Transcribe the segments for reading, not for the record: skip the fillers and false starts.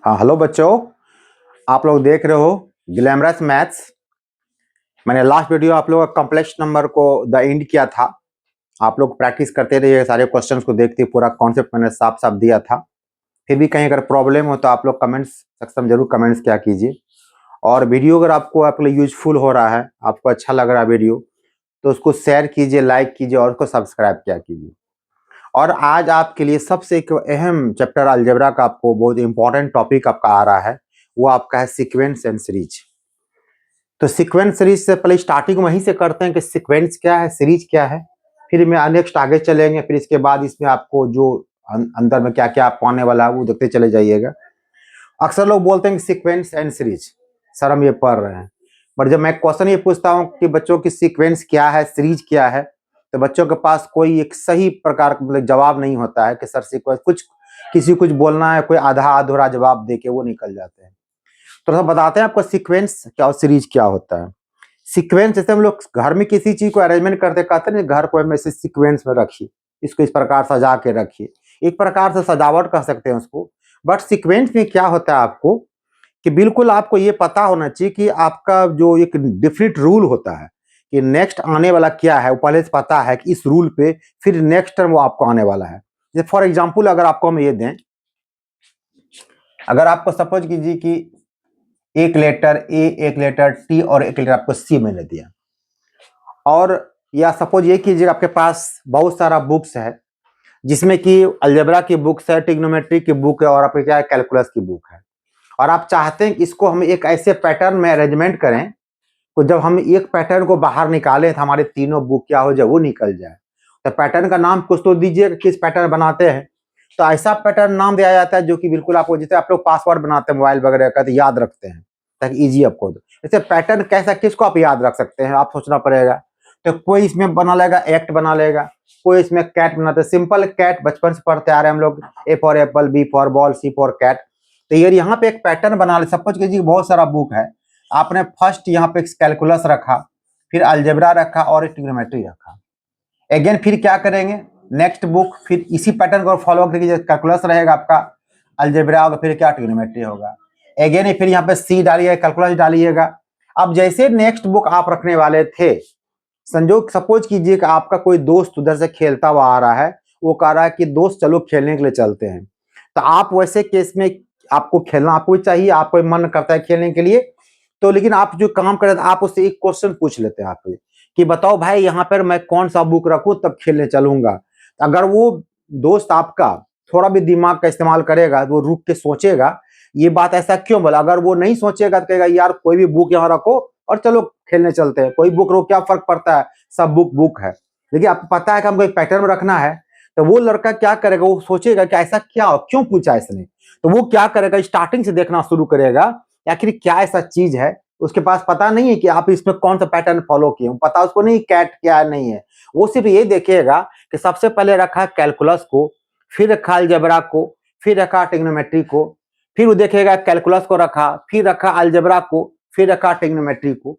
हाँ, हेलो बच्चों। आप लोग देख रहे हो ग्लैमरस मैथ्स। मैंने लास्ट वीडियो आप लोगों का कॉम्प्लेक्स नंबर को द एंड किया था। आप लोग प्रैक्टिस करते रहिए, सारे क्वेश्चंस को देखते, पूरा कॉन्सेप्ट मैंने साफ साफ दिया था। फिर भी कहीं अगर प्रॉब्लम हो तो आप लोग कमेंट्स सेक्शन में जरूर कमेंट्स किया कीजिए। और वीडियो अगर आपको लिए यूजफुल हो रहा है, आपको अच्छा लग रहा है वीडियो, तो उसको शेयर कीजिए, लाइक कीजिए और उसको सब्सक्राइब किया कीजिए। और आज आपके लिए सबसे एक अहम चैप्टर अलजेब्रा का आपको बहुत इंपॉर्टेंट टॉपिक आपका आ रहा है, वो आपका है सीक्वेंस एंड सीरीज। तो सीक्वेंस सीरीज से पहले स्टार्टिंग वहीं से करते हैं कि सीक्वेंस क्या है, सीरीज क्या है। फिर मैं नेक्स्ट आगे चलेंगे, फिर इसके बाद इसमें आपको जो अंदर में क्या क्या आपको आने वाला है वो देखते चले जाइएगा। अक्सर लोग बोलते हैं कि सीक्वेंस एंड सीरीज, सर हम ये पढ़ रहे हैं, पर जब मैं क्वेश्चन ये पूछता हूँ कि बच्चों की सीक्वेंस क्या है, सीरीज क्या है, तो बच्चों के पास कोई एक सही प्रकार का मतलब जवाब नहीं होता है कि सर सीक्वेंस कुछ, किसी कुछ बोलना है, कोई आधा अधूरा जवाब दे के वो निकल जाते हैं। तो थोड़ा बताते हैं आपको सीक्वेंस क्या और सीरीज क्या होता है। सीक्वेंस जैसे हम लोग घर में किसी चीज को अरेंजमेंट करते कहते हैं घर को ऐसे सीक्वेंस में रखिए, इसको इस प्रकार सजा के रखिए, एक प्रकार से सजावट कह सकते हैं उसको। बट सीक्वेंस में क्या होता है आपको कि बिल्कुल आपको ये पता होना चाहिए कि आपका जो एक डिफरेंट रूल होता है कि नेक्स्ट आने वाला क्या है, वो पहले से पता है कि इस रूल पे फिर नेक्स्ट टर्म वो आपको आने वाला है। जैसे फॉर एग्जाम्पल अगर आपको हम ये दें, अगर आपको सपोज कीजिए कि एक लेटर ए, एक लेटर टी और एक लेटर आपको सी मैंने दिया, और या सपोज ये कीजिए आपके पास बहुत सारा बुक्स है जिसमें कि अलजेब्रा की बुक्स है, ट्रिग्नोमेट्री की बुक है और आपके क्या है कैलकुलस की बुक है, और आप चाहते हैं कि इसको हम एक ऐसे पैटर्न में अरेंजमेंट करें तो जब हम एक पैटर्न को बाहर निकालें तो हमारे तीनों बुक क्या हो जाए, वो निकल जाए। तो पैटर्न का नाम कुछ तो दीजिए, किस पैटर्न बनाते हैं। तो ऐसा पैटर्न नाम दिया जाता है जो कि बिल्कुल आपको, जैसे आप लोग पासवर्ड बनाते हैं मोबाइल वगैरह का तो याद रखते हैं ताकि इजी आपको दो, जैसे पैटर्न कैसा किसको आप याद रख सकते हैं, आप सोचना पड़ेगा। तो कोई इसमें बना लेगा एक्ट बना लेगा, कोई इसमें कैट बनाते, सिंपल कैट बचपन से पढ़ते आ रहे हैं हम लोग, A for apple, B for ball, C for cat. तो ये यहाँ पे एक पैटर्न बना ले, सपोज कीजिए बहुत सारा बुक है, आपने फर्स्ट यहाँ पे कैलकुलस रखा, फिर अलजेब्रा रखा और ट्रिग्नोमेट्री रखा। अगेन फिर क्या करेंगे, नेक्स्ट बुक, फिर इसी पैटर्न को फॉलो करके कैलकुलस रहेगा आपका, अलजेब्रा होगा, फिर क्या ट्रिग्नोमेट्री होगा। अगेन फिर यहाँ पे सी डालिएगा, कैलकुलस डालिएगा। अब जैसे नेक्स्ट बुक आप रखने वाले थे, संजोग सपोज कीजिए कि आपका कोई दोस्त उधर से खेलता हुआ आ रहा है, वो कह रहा है कि दोस्त चलो खेलने के लिए चलते हैं, तो आप वैसे केस में आपको खेलना आपको चाहिए, आपको मन करता है खेलने के लिए, तो लेकिन आप जो काम कर रहे थे आप उससे एक क्वेश्चन पूछ लेते हैं आप कि बताओ भाई यहाँ पर मैं कौन सा बुक रखूं तब खेलने चलूंगा। अगर वो दोस्त आपका थोड़ा भी दिमाग का इस्तेमाल करेगा, वो रुक के सोचेगा ये बात ऐसा क्यों बोला, अगर वो नहीं सोचेगा तो कहेगा यार कोई भी बुक यहाँ रखो और चलो खेलने चलते हैं, कोई बुक रखो क्या फर्क पड़ता है, सब बुक बुक है। लेकिन आपको पता है कि हमको एक पैटर्न में रखना है, तो वो लड़का क्या करेगा, वो सोचेगा कि ऐसा क्या क्यों पूछा इसने, तो वो क्या करेगा स्टार्टिंग से देखना शुरू करेगा आखिर क्या ऐसा चीज है। उसके पास पता नहीं है कि आप इसमें कौन सा पैटर्न फॉलो किए, पता उसको नहीं कैट क्या नहीं है, वो सिर्फ ये देखेगा कि सबसे पहले रखा कैलकुलस को, फिर रखा अलजेब्रा को, फिर रखा ट्रिग्नोमेट्री को, फिर वो देखेगा कैलकुलस को रखा, फिर रखा अलजेब्रा को, फिर रखा ट्रिग्नोमेट्री को,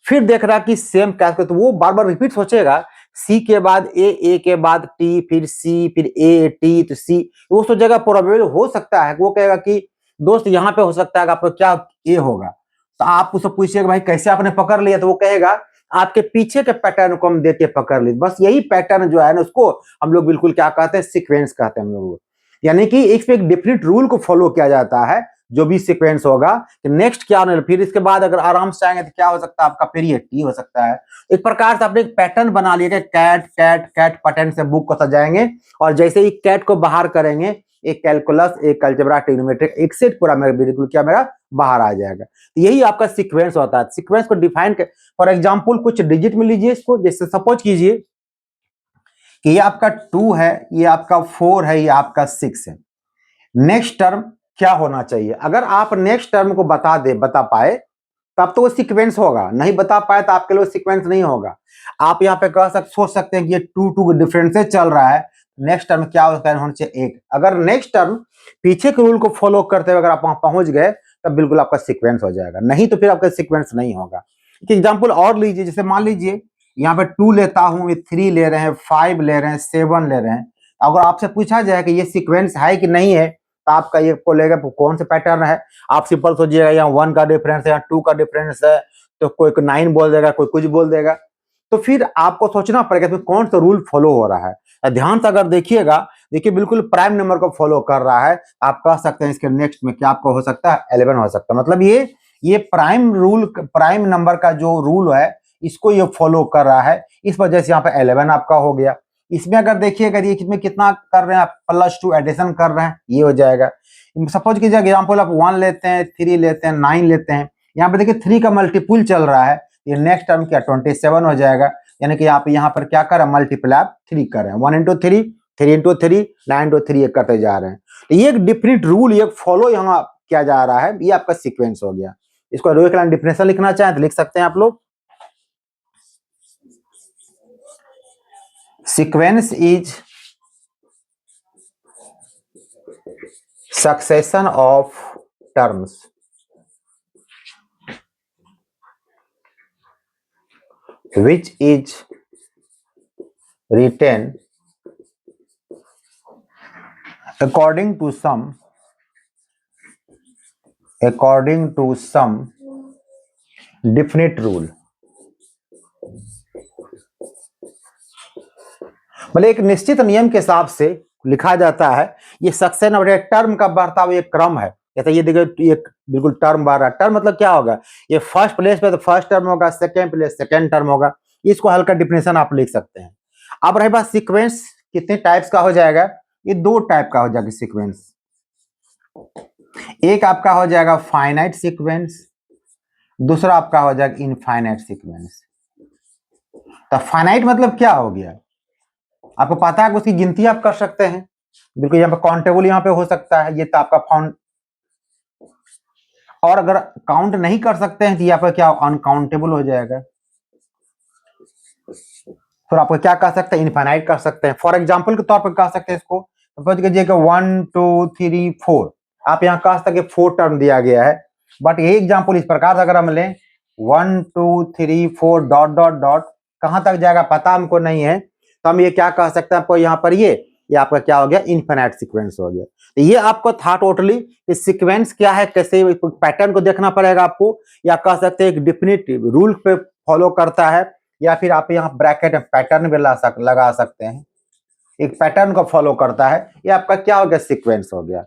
फिर देख रहा कि सेम कैलकुलस, तो वो बार बार रिपीट सोचेगा, सी के बाद ए के बाद टी, फिर सी, फिर ए टी, तो सी, वो सोचेगा प्रोबेबल हो सकता है, वो कहेगा कि दोस्त यहाँ पे हो सकता है आपको क्या ए होगा, तो आप उससे पूछिएगा भाई कैसे आपने पकड़ लिया, तो वो कहेगा आपके पीछे के पैटर्न को हम देख के पकड़ ली, बस यही पैटर्न जो है ना उसको हम लोग बिल्कुल क्या कहते हैं, सीक्वेंस कहते हैं हम लोग। यानी कि एक डिफरेंट रूल को फॉलो किया जाता है, जो भी सीक्वेंस होगा कि नेक्स्ट क्या होने, फिर इसके बाद अगर आराम से आएंगे तो क्या हो सकता है आपका, फिर ये टी हो सकता है। एक प्रकार से आपने एक पैटर्न बना लिया, कैट कैट कैट पैटर्न से बुक को सजाएंगे, और जैसे ही कैट को बाहर करेंगे एक कैलकुलस, एक अलजेब्रा, ट्रिग्नोमेट्री, एक सेट पूरा मेरा बिल्कुल क्या मेरा बाहर आ जाएगा। तो यही आपका सीक्वेंस होता है। सीक्वेंस को डिफाइन कर, फॉर एग्जांपल कुछ डिजिट में लीजिए इसको, जैसे सपोज कीजिए कि ये आपका 2 है, ये आपका 4 है, ये आपका 6 है। नेक्स्ट टर्म क्या होना चाहिए, अगर आप नेक्स्ट टर्म को बता पाए तब तो वो सीक्वेंस होगा, नहीं बता पाए तो आपके लिए सीक्वेंस नहीं होगा। आप यहाँ पे सोच सकते हैं कि ये 2 डिफरेंस से चल रहा है, नेक्स्ट टर्म क्या होना चाहिए 8। अगर नेक्स्ट टर्म पीछे के रूल को फॉलो करते हुए अगर आप वहां पहुंच गए तब बिल्कुल आपका सीक्वेंस हो जाएगा, नहीं तो फिर आपका सीक्वेंस नहीं होगा। एग्जाम्पल और लीजिए, जैसे मान लीजिए यहाँ पे 2 लेता हूं, ये 3 ले रहे हैं, 5 ले रहे हैं, 7 ले रहे हैं। अगर आपसे पूछा जाए कि ये सीक्वेंस है कि नहीं है, तो आपका ये को लेगा कौन सा पैटर्न है, आप सिंपल सोचिएगा यहाँ 1 का डिफरेंस है, यहाँ 2 का डिफरेंस है, तो कोई 9 बोल देगा, कोई कुछ बोल देगा, तो फिर आपको सोचना पड़ेगा कि कौन सा रूल फॉलो हो रहा है। ध्यान से अगर देखिएगा, देखिए बिल्कुल प्राइम नंबर को फॉलो कर रहा है, आप कह सकते हैं इसके नेक्स्ट में क्या आपको हो सकता है 11 हो सकता है। मतलब ये प्राइम रूल, प्राइम नंबर का जो रूल है इसको ये फॉलो कर रहा है, इस वजह से यहाँ पे 11 आपका हो गया। इसमें अगर देखिएगा ये इसमें कितना कर रहे हैं आप, +2 एडिशन कर रहे हैं, ये हो जाएगा। सपोज कीजिए एग्जाम्पल आप 1 लेते हैं, 3 लेते हैं, 9 लेते हैं, यहाँ पे देखिए 3 का मल्टीपुल चल रहा है, ये नेक्स्ट टर्म क्या 27 हो जाएगा। यानी कि आप यहाँ पर क्या कर रहे हैं, मल्टीप्लाई आप 3 कर रहे हैं, 1 इंटू 3, 3 इंटू 3, 9 इंटू 3 करते जा रहे हैं। तो ये एक डिफरेंट रूल ये फॉलो यहाँ किया जा रहा है, ये आपका सीक्वेंस हो गया। इसको रो एक लाइन डिफरेंशियल लिखना चाहें तो लिख सकते हैं आप लोग। Sequence is succession of terms which is written according to some definite rule। मतलब एक निश्चित नियम के हिसाब से लिखा जाता है। ये सक्सेशन और टर्म का बढ़ता हुआ एक क्रम है। जैसे ये देखिए ये बिल्कुल टर्म बढ़ रहा है, टर्म मतलब क्या होगा, ये फर्स्ट प्लेस पे तो फर्स्ट टर्म होगा, सेकंड प्लेस सेकंड टर्म होगा, इसको हल्का डिफिनेशन आप लिख सकते हैं। अब रही बात सीक्वेंस कितने टाइप्स का हो जाएगा, ये 2 टाइप का हो जाएगा सीक्वेंस। एक आपका हो जाएगा फाइनाइट सीक्वेंस, दूसरा आपका हो जाएगा इनफाइनाइट सीक्वेंस। तो फाइनाइट मतलब क्या हो गया, आपको पता है कि उसकी गिनती आप कर सकते हैं, बिल्कुल यहाँ पे काउंटेबल यहाँ पे हो सकता है, ये तो आपका फाउंड। और अगर काउंट नहीं कर सकते हैं तो यहाँ पर क्या अनकाउंटेबल हो जाएगा। फिर आपको क्या कह सकते हैं, इनफाइनाइट कर सकते हैं। फॉर एग्जाम्पल के तौर पर कह सकते हैं इसको, सपोज कीजिए 1 2 3 4, आप यहाँ कह सकते हैं 4 टर्म दिया गया है, बट ये एग्जाम्पल इस प्रकार से अगर हम लें 1 2 3 4 डॉट डॉट डॉट, कहां तक जाएगा पता हमको नहीं है, तो हम ये क्या कह सकते हैं आपको यहाँ पर ये आपका क्या हो गया, इनफाइनाइट सीक्वेंस हो गया। तो ये आपको था टोटली सीक्वेंस क्या है, कैसे पैटर्न को देखना पड़ेगा आपको, या कह सकते हैं एक डिफिनिट रूल पे फॉलो करता है, या फिर आप यहाँ ब्रैकेट में पैटर्न भी लगा सकते हैं, एक पैटर्न को फॉलो करता है, ये आपका क्या हो गया, सीक्वेंस हो गया।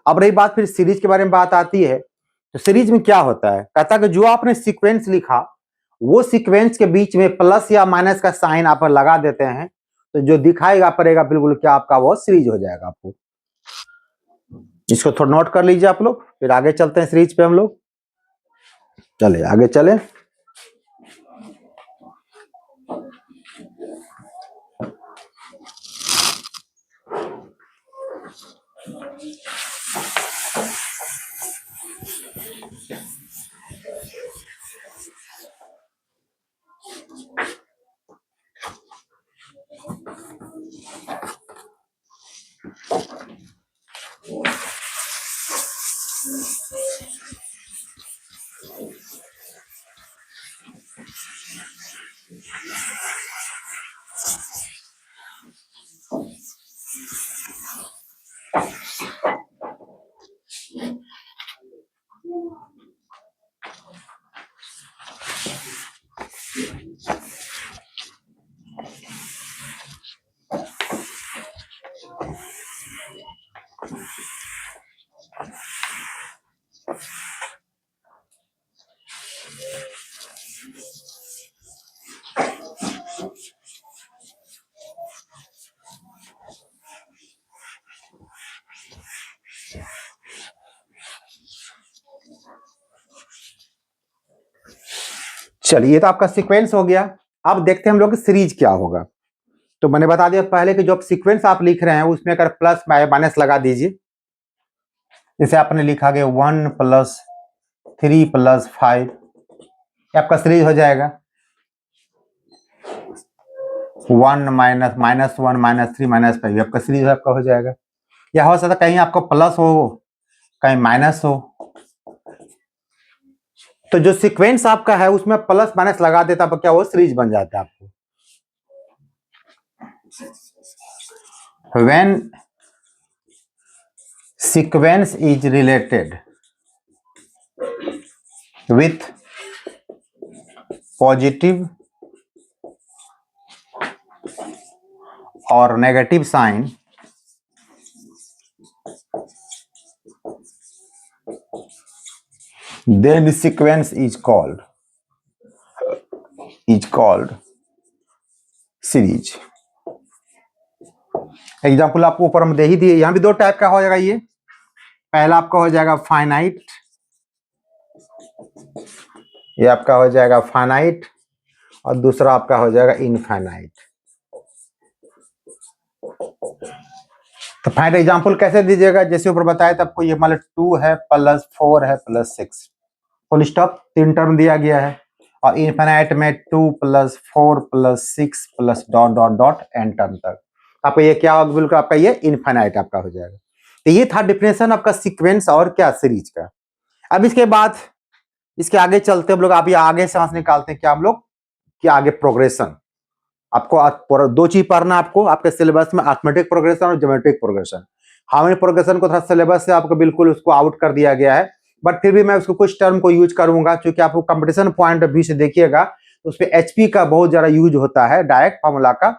अब रही बात फिर सीरीज के बारे में बात आती है, तो सीरीज में क्या होता है, कहता है कि जो आपने सीक्वेंस लिखा वो सीक्वेंस के बीच में प्लस या माइनस का साइन आप लगा देते हैं, तो जो दिखाएगा पड़ेगा बिल्कुल क्या आपका वो सीरीज हो जाएगा। आपको इसको थोड़ा नोट कर लीजिए आप लोग, फिर आगे चलते हैं सीरीज पे हम लोग। चलिए आगे चले। चलिए तो आपका सीक्वेंस हो गया। अब देखते हैं हम लोग सीरीज क्या होगा। तो मैंने बता दिया पहले कि जो सीक्वेंस आप लिख रहे हैं उसमें अगर प्लस माइनस लगा दीजिए, जैसे आपने लिखा गया 1 + 3 + 5, आपका सीरीज हो जाएगा 1 -1 -3 -5, आपका सीरीज आपका हो जाएगा। या हो सकता कहीं आपको प्लस हो कहीं माइनस हो, तो जो सीक्वेंस आपका है उसमें प्लस माइनस लगा देता है, क्या वो सीरीज बन जाता है आपको। When sequence is related with positive or negative sign, then the sequence is called series. Example आपको ऊपर हम दे ही दिए, यहां भी दो टाइप का हो जाएगा। ये पहला आपका हो जाएगा फाइनाइट, ये आपका हो जाएगा फाइनाइट, और दूसरा आपका हो जाएगा इनफाइनाइट। तो फाइंड एग्जाम्पल कैसे दीजिएगा, जैसे ऊपर बताया था आपको, ये मान लो 2 है प्लस 4 है प्लस 6, फुल स्टॉप, 3 टर्म दिया गया है। और इनफाइनाइट में 2 plus 4 plus 6 plus dot dot dot n term तक। आपका ये क्या होगा, बिल्कुल आपका ये इनफाइनाइट आपका हो जाएगा। तो ये था डिफिनेशन आपका सीक्वेंस और क्या सीरीज का। अब इसके बाद इसके आगे चलते हम लोग, आप ये आगे सांस निकालते हैं क्या हम लोग कि आगे प्रोग्रेशन। आपको दो चीज पढ़ना आपको आपके सिलेबस में, अरिथमेटिक प्रोग्रेशन और ज्योमेट्रिक प्रोग्रेशन। हार्मोनिक प्रोग्रेशन को थोड़ा सिलेबस से आपको बिल्कुल उसको आउट कर दिया गया है, बट फिर भी मैं उसको कुछ टर्म को यूज करूंगा, क्योंकि आपको कंपटीशन पॉइंट ऑफ व्यू से देखिएगा तो उस पर एचपी का बहुत ज्यादा यूज होता है, डायरेक्ट फॉर्मूला का।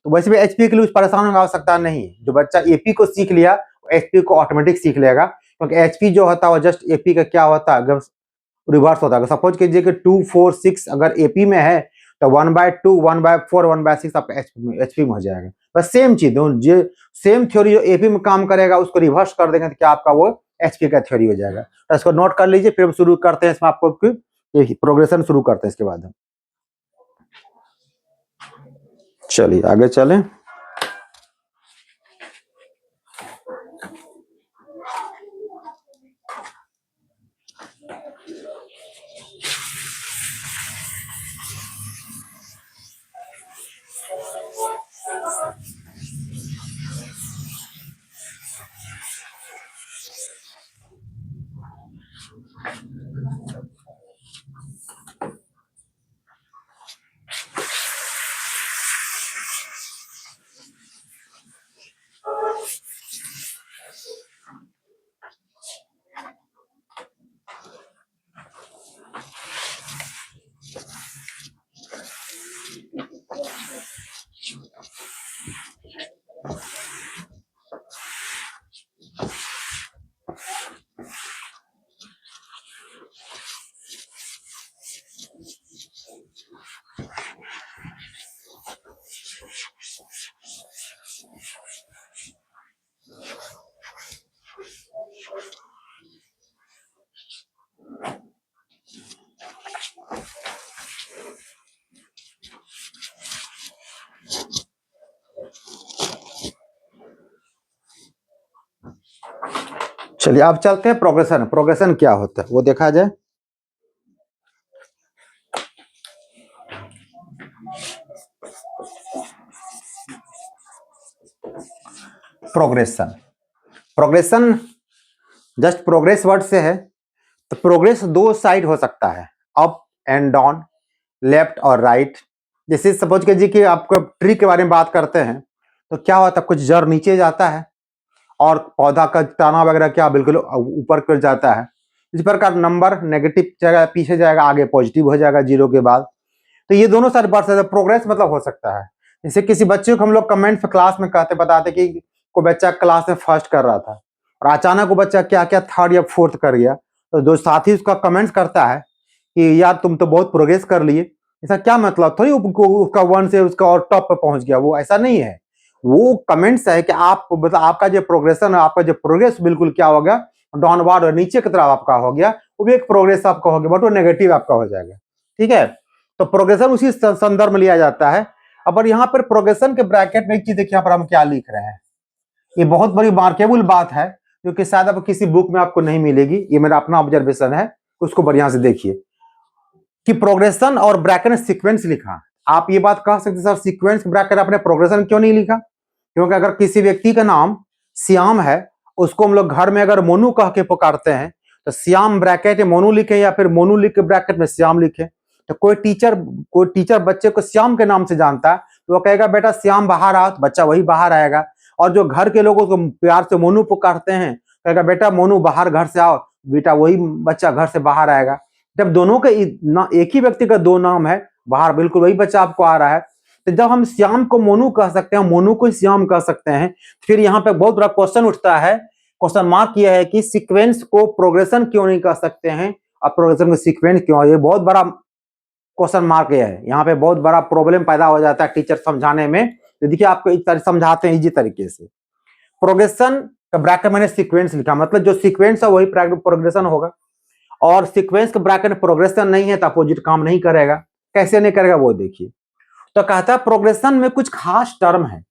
तो वैसे भी एचपी के लिए परेशान होने आवश्यकता नहीं, जो बच्चा एपी को सीख लिया एचपी को ऑटोमेटिक सीख लेगा, क्योंकि एचपी जो होता है जस्ट एपी का क्या होता है, रिवर्स होता है। सपोज कीजिए कि 2 4 6 अगर एपी में है तो 1/2 1/4 1/6 आपका एचपी में हो जाएगा। बस सेम चीज, जो सेम थ्योरी जो एपी में काम करेगा उसको रिवर्स कर देंगे तो क्या आपका वो एचपी का थ्योरी हो जाएगा। तो इसको नोट कर लीजिए, फिर हम शुरू करते हैं इसमें, आपको प्रोग्रेशन शुरू करते हैं इसके बाद। चलिए आगे चलें। चलिए अब चलते हैं प्रोग्रेशन। प्रोग्रेशन क्या होता है वो देखा जाए। प्रोग्रेशन जस्ट प्रोग्रेस वर्ड से है। तो प्रोग्रेस दो साइड हो सकता है, अप एंड डाउन, लेफ्ट और राइट। जैसे सपोज कीजिए कि आपको ट्री के बारे में बात करते हैं तो क्या होता है, कुछ जड़ नीचे जाता है और पौधा का तना वगैरह क्या बिल्कुल ऊपर कर जाता है। इस प्रकार नंबर नेगेटिव जाएगा, पीछे जाएगा, आगे पॉजिटिव हो जाएगा 0 के बाद। तो ये दोनों साइड बढ़ सकते हैं। प्रोग्रेस मतलब हो सकता है जैसे किसी बच्चे को हम लोग कमेंट में क्लास में कहते बताते कि कोई बच्चा क्लास में फर्स्ट कर रहा था और अचानक वो बच्चा क्या क्या थर्ड या फोर्थ कर गया, तो जो साथी उसका कमेंट्स करता है कि यार तुम तो बहुत प्रोग्रेस कर लिए। ऐसा क्या मतलब, थोड़ी उसका 1 से उसका और टॉप पे पहुंच गया, वो ऐसा नहीं है। वो कमेंट्स है कि आप मतलब आपका जो प्रोग्रेशन है, आपका जो प्रोग्रेस बिल्कुल क्या हो गया, डाउनवर्ड और नीचे की तरफ आपका हो गया, वो भी एक प्रोग्रेस आपका हो गया, बट वो नेगेटिव आपका हो जाएगा। ठीक है, तो प्रोग्रेशन उसी संदर्भ में लिया जाता है। अब यहाँ पर प्रोग्रेशन के ब्रैकेट में एक चीज देखिए, यहाँ पर हम क्या लिख रहे हैं, ये बहुत बड़ी मार्केबल बात है जो कि शायद अब किसी बुक में आपको नहीं मिलेगी। ये मेरा अपना ऑब्जर्वेशन है, उसको बढ़िया से देखिए कि प्रोग्रेशन और ब्रैकेट में सीक्वेंस लिखा। आप ये बात कह सकते सर सीक्वेंस ब्रैकेट आपने प्रोग्रेशन क्यों नहीं लिखा, क्योंकि अगर किसी व्यक्ति का नाम श्याम है, उसको हम लोग घर में अगर मोनू कह के पुकारते हैं तो श्याम ब्रैकेट में मोनू लिखे या फिर मोनू लिख के ब्रैकेट में श्याम लिखे। तो कोई टीचर बच्चे को श्याम के नाम से जानता है तो वो कहेगा बेटा श्याम बाहर आओ, तो बच्चा वही बाहर आएगा। और जो घर के लोग उसको प्यार से मोनू पुकारते हैं कहेगा बेटा मोनू बाहर घर से आओ, बेटा वही बच्चा घर से बाहर आएगा। जब दोनों के एक ही व्यक्ति का दो नाम है, बाहर बिल्कुल वही बच्चा आपको आ रहा है, तो जब हम श्याम को मोनू कह सकते हैं, मोनू को श्याम कह सकते हैं, फिर यहाँ पे बहुत बड़ा क्वेश्चन उठता है, क्वेश्चन मार्क किया है कि सीक्वेंस को प्रोग्रेशन क्यों नहीं कह सकते हैं और प्रोग्रेशन को सीक्वेंस क्यों? ये बहुत बड़ा क्वेश्चन मार्क है, यहाँ पे बहुत बड़ा प्रॉब्लम पैदा हो जाता है टीचर समझाने में। तो देखिए आपको एक तरह समझाते हैं इजी तरीके से। प्रोग्रेशन का ब्रैकेट मैंने सीक्वेंस लिखा, मतलब जो सीक्वेंस है वही प्रोग्रेशन होगा, और सीक्वेंस का ब्रैकेट में प्रोग्रेशन नहीं है तो अपोजिट काम नहीं करेगा। कैसे नहीं करेगा वो देखिए। तो कहता है प्रोग्रेशन में कुछ खास टर्म है,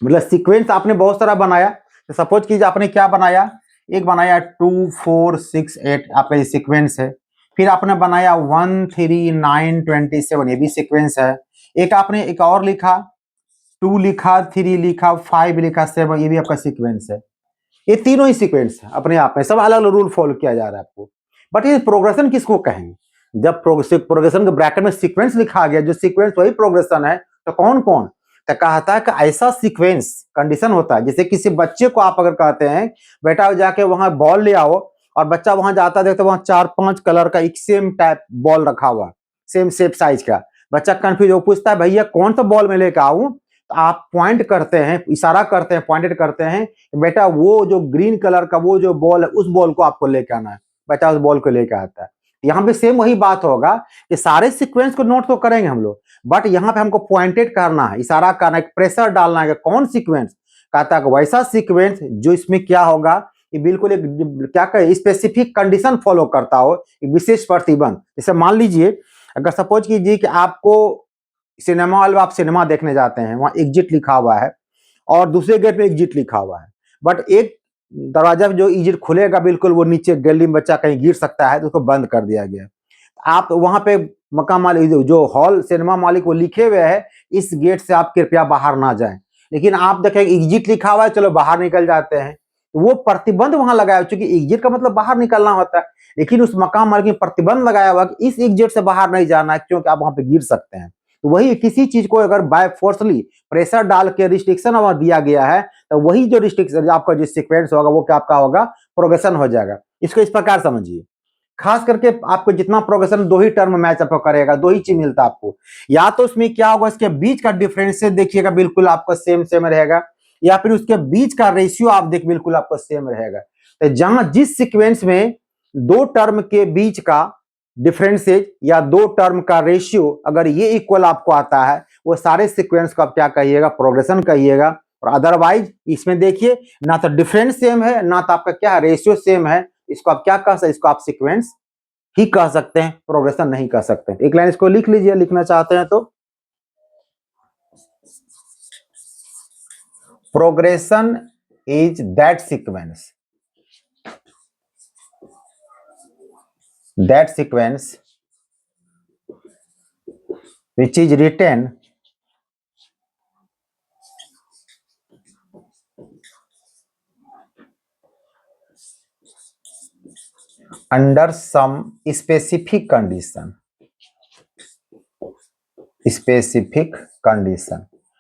मतलब सीक्वेंस आपने बहुत सारा बनाया, तो सपोज कीजिए आपने क्या बनाया, एक बनाया 2 4 6 8 आपका ये सीक्वेंस है। फिर आपने बनाया 1 3 9 27, ये भी सीक्वेंस है। एक आपने एक और लिखा, 2 लिखा, 3 लिखा, 5 लिखा, 7, ये भी आपका सीक्वेंस है। ये तीनों ही सीक्वेंस है अपने आप में, सब अलग अलग रूल फॉलो किया जा रहा है आपको। बट ये प्रोग्रेशन किसको कहेंगे? जब प्रोग्रेशन के ब्रैकेट में सीक्वेंस लिखा गया, जो सीक्वेंस वही प्रोग्रेशन है, तो कौन कौन? तो कहता है कि ऐसा सीक्वेंस कंडीशन होता है, जैसे किसी बच्चे को आप अगर कहते हैं बेटा जाके वहां बॉल ले आओ, और बच्चा वहां जाता देखते वहां 4-5 कलर का एक सेम टाइप बॉल रखा हुआ, सेम शेप साइज का, बच्चा कंफ्यूज हो, पूछता है भैया कौन सा बॉल में लेकर आऊं? तो आप पॉइंट करते हैं, इशारा करते हैं, पॉइंटेड करते हैं, बेटा वो जो ग्रीन कलर का वो जो बॉल है उस बॉल को आपको लेकर आना है। बच्चा उस बॉल को लेकर आता है। यहाँ पे सेम वही बात होगा कि सारे सीक्वेंस को नोट तो करेंगे हम लोग, बट यहाँ पे हमको पॉइंटेड करना है, इशारा करना है, प्रेशर डालना है, कौन सीक्वेंस? कहता है वैसा सीक्वेंस जो इसमें क्या होगा, ये बिल्कुल एक क्या कहे स्पेसिफिक कंडीशन फॉलो करता हो, एक विशेष प्रतिबंध। जैसे मान लीजिए अगर सपोज कीजिए कि आपको सिनेमा हॉल में आप सिनेमा देखने जाते हैं, वहां एग्जिट लिखा हुआ है और दूसरे गेट में एग्जिट लिखा हुआ है, बट एक दरवाजा जो एग्जिट खुलेगा बिल्कुल वो नीचे गली में बच्चा कहीं गिर सकता है तो उसको बंद कर दिया गया। आप वहां पे मकान मालिक जो हॉल सिनेमा मालिक वो लिखे हुए है इस गेट से आप कृपया बाहर ना जाएं, लेकिन आप देखें एग्जिट लिखा हुआ है, चलो बाहर निकल जाते हैं। वो प्रतिबंध वहां लगाया, चूंकि एग्जिट का मतलब बाहर निकलना होता है, लेकिन उस मकान मालिक ने प्रतिबंध लगाया हुआ कि इस एग्जिट से बाहर नहीं जाना है क्योंकि आप वहां पे गिर सकते हैं। तो वही किसी चीज को अगर बाय फोर्सली प्रेशर डाल के रिस्ट्रिक्शन वहां दिया गया है, तो वही जो रिस्ट्रिक्शन आपका जो सीक्वेंस होगा वो क्या आपका होगा, प्रोग्रेशन हो जाएगा। इसको इस प्रकार समझिए। खास करके आपको जितना प्रोग्रेशन दो ही टर्म मैच अप करेगा, दो ही चीज मिलता है आपको, या तो उसमें क्या होगा इसके बीच का डिफरेंस देखिएगा बिल्कुल आपका सेम सेम रहेगा, या फिर उसके बीच का रेशियो आप देख बिल्कुल आपको सेम रहेगा। तो जहां जिस सीक्वेंस में दो टर्म के बीच का डिफरेंसेज या दो टर्म का रेशियो अगर ये इक्वल आपको आता है, वो सारे सीक्वेंस को आप क्या कहिएगा, प्रोग्रेशन कहिएगा। और अदरवाइज इसमें देखिए ना तो डिफरेंस सेम है ना तो आपका क्या रेशियो सेम है, इसको आप क्या कह सकते, इसको आप सीक्वेंस ही कह सकते हैं, प्रोग्रेशन नहीं कह सकते। एक लाइन इसको लिख लीजिए, लिखना चाहते हैं तो progression is that sequence which is written under some specific condition।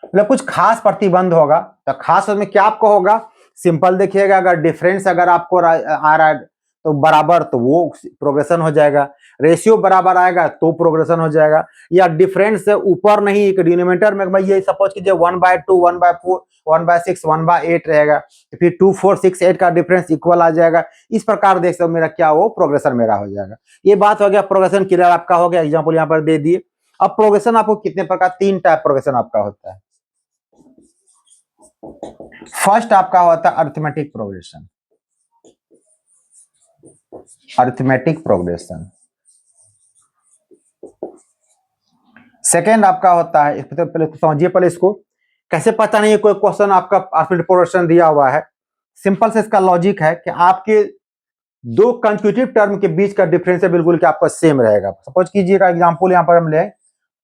मतलब कुछ खास प्रतिबंध होगा, तो खास में क्या आपको होगा, सिंपल देखिएगा, अगर डिफरेंस अगर आपको आ रहा है तो बराबर, तो वो प्रोग्रेशन हो जाएगा। रेशियो बराबर आएगा तो प्रोग्रेशन हो जाएगा, या डिफरेंस से ऊपर नहीं, एक डिनोमिनेटर में भाई ये सपोज कीजिए 1/2 1/4 1/6 1/8 रहेगा, तो फिर 2 4 6 8 का डिफरेंस इक्वल आ जाएगा। इस प्रकार देख सकते मेरा क्या हो, प्रोग्रेशन मेरा हो जाएगा। ये बात हो गया, प्रोग्रेशन क्लियर आपका हो गया, एग्जाम्पल यहाँ पर दे दिए। अब प्रोग्रेशन आपको कितने प्रकार, 3 टाइप प्रोग्रेशन आपका होता है। फर्स्ट आपका होता है अरिथमेटिक प्रोग्रेशन, सेकेंड आपका होता है, पहले तो समझिए, पहले इसको कैसे पता नहीं है, कोई क्वेश्चन आपका अरिथमेटिक प्रोग्रेशन दिया हुआ है, सिंपल से इसका लॉजिक है कि आपके दो कंसेक्यूटिव टर्म के बीच का डिफरेंस है बिल्कुल कि आपका सेम रहेगा। सपोज कीजिएगा एग्जांपल यहाँ पर हम ले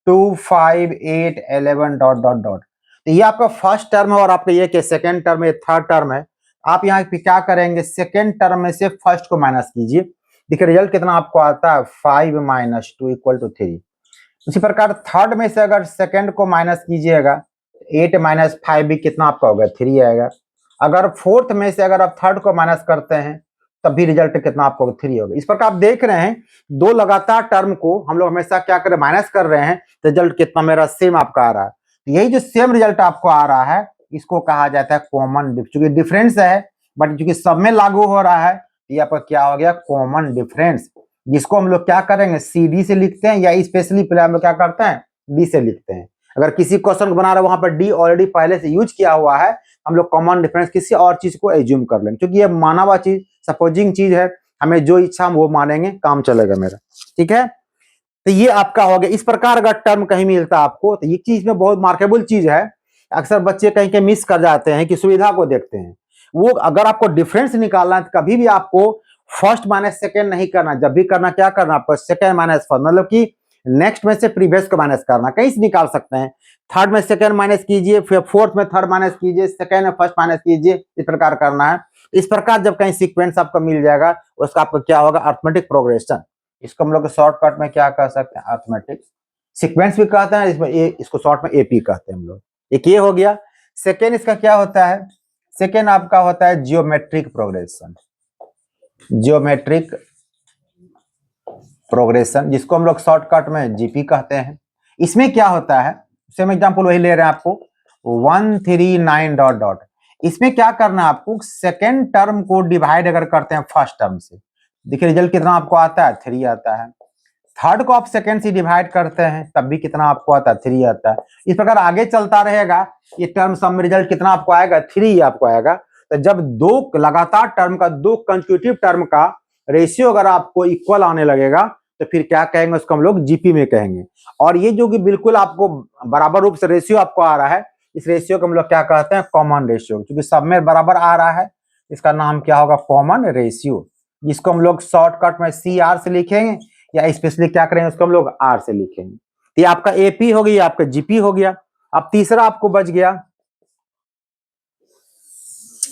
2 5 8 11 डॉट डॉट डॉट, तो ये आपका फर्स्ट टर्म है और आपका ये क्या सेकंड टर्म है, थर्ड टर्म है। आप यहाँ पे क्या करेंगे, सेकंड टर्म में से फर्स्ट को माइनस कीजिए, देखिए रिजल्ट कितना आपको आता है, 5 - 2 = 3। उसी प्रकार थर्ड में से अगर सेकंड को माइनस कीजिएगा, 8 - 5 भी कितना आपका होगा, 3 आएगा। अगर फोर्थ में से अगर आप थर्ड को माइनस करते हैं तब भी रिजल्ट कितना आपको 3 होगा। इस प्रकार आप देख रहे हैं दो लगातार टर्म को हम लोग हमेशा क्या कर रहे हैं, माइनस कर रहे हैं, रिजल्ट कितना मेरा सेम आपका आ रहा है। तो यही जो सेम रिजल्ट आपको आ रहा है इसको कहा जाता है कॉमन, चूंकि डिफरेंस है बट चूंकि सब में लागू हो रहा है, ये आपका क्या हो गया, कॉमन डिफरेंस, जिसको हम लोग क्या करेंगे, सी डी से लिखते हैं या स्पेशली पहले हम लोग क्या करते हैं, डी से लिखते हैं। अगर किसी क्वेश्चन को बना रहे वहां पर डी ऑलरेडी पहले से यूज किया हुआ है, हम लोग कॉमन डिफरेंस किसी और चीज को एज्यूम कर लेंगे, क्योंकि ये माना हुआ चीज सपोजिंग चीज है, हमें जो इच्छा हम वो मानेंगे, काम चलेगा मेरा। ठीक है, तो ये आपका हो गया। इस प्रकार अगर टर्म कहीं मिलता है आपको तो ये चीज में बहुत मार्केबल चीज है। अक्सर बच्चे कहीं के मिस कर जाते हैं कि सुविधा को देखते हैं। वो अगर आपको डिफरेंस निकालना है तो कभी भी आपको फर्स्ट माइनस सेकेंड नहीं करना, जब भी करना क्या करना आपको, सेकेंड माइनस फर्स्ट, मतलब कि नेक्स्ट में से प्रीवियस को माइनस करना। कहीं से निकाल सकते हैं, थर्ड में सेकेंड माइनस कीजिए, फिर फोर्थ में थर्ड माइनस कीजिए, सेकेंड में फर्स्ट माइनस कीजिए, इस प्रकार करना है। इस प्रकार जब कहीं सीक्वेंस आपको मिल जाएगा उसका आपको क्या होगा, अरिथमेटिक प्रोग्रेशन। इसको हम लोग शॉर्टकट में क्या कह सकते हैं, अरिथमेटिक सीक्वेंस भी कहते हैं, इसमें इसको शॉर्ट में एपी कहते हैं हम लोग। एक ये हो गया। सेकेंड इसका क्या होता है, सेकेंड आपका होता है जियोमेट्रिक प्रोग्रेशन, जियोमेट्रिक प्रोग्रेशन, जिसको हम लोग शॉर्टकट में जीपी कहते हैं। इसमें क्या होता है, सेम एग्जांपल वही ले रहे हैं आपको, 139 डॉट डॉट। इसमें क्या करना है आपको, सेकेंड टर्म को डिवाइड अगर करते हैं फर्स्ट टर्म से, देखिए रिजल्ट कितना आपको आता है, 3 आता है। थर्ड को आप सेकेंड से डिवाइड करते हैं तब भी कितना आपको आता है, 3 आता है। इस प्रकार आगे चलता रहेगा, ये टर्म सम में रिजल्ट कितना आपको आएगा, 3 आपको आएगा। तो जब दो लगातार टर्म का, दो कंसेक्यूटिव टर्म का रेशियो अगर आपको इक्वल आने लगेगा तो फिर क्या कहेंगे, उसको हम लोग जीपी में कहेंगे। और ये जो कि बिल्कुल आपको बराबर रूप से रेशियो आपको आ रहा है, इस रेशियो को हम लोग क्या कहते हैं, कॉमन रेशियो, क्योंकि सब में बराबर आ रहा है, इसका नाम क्या होगा, कॉमन रेशियो, जिसको हम लोग शॉर्टकट में सी आर से लिखेंगे या स्पेशली क्या करेंगे, उसको हम लोग आर से लिखेंगे। तो ये आपका एपी हो गया, आपका जीपी हो गया। अब तीसरा आपको बच गया,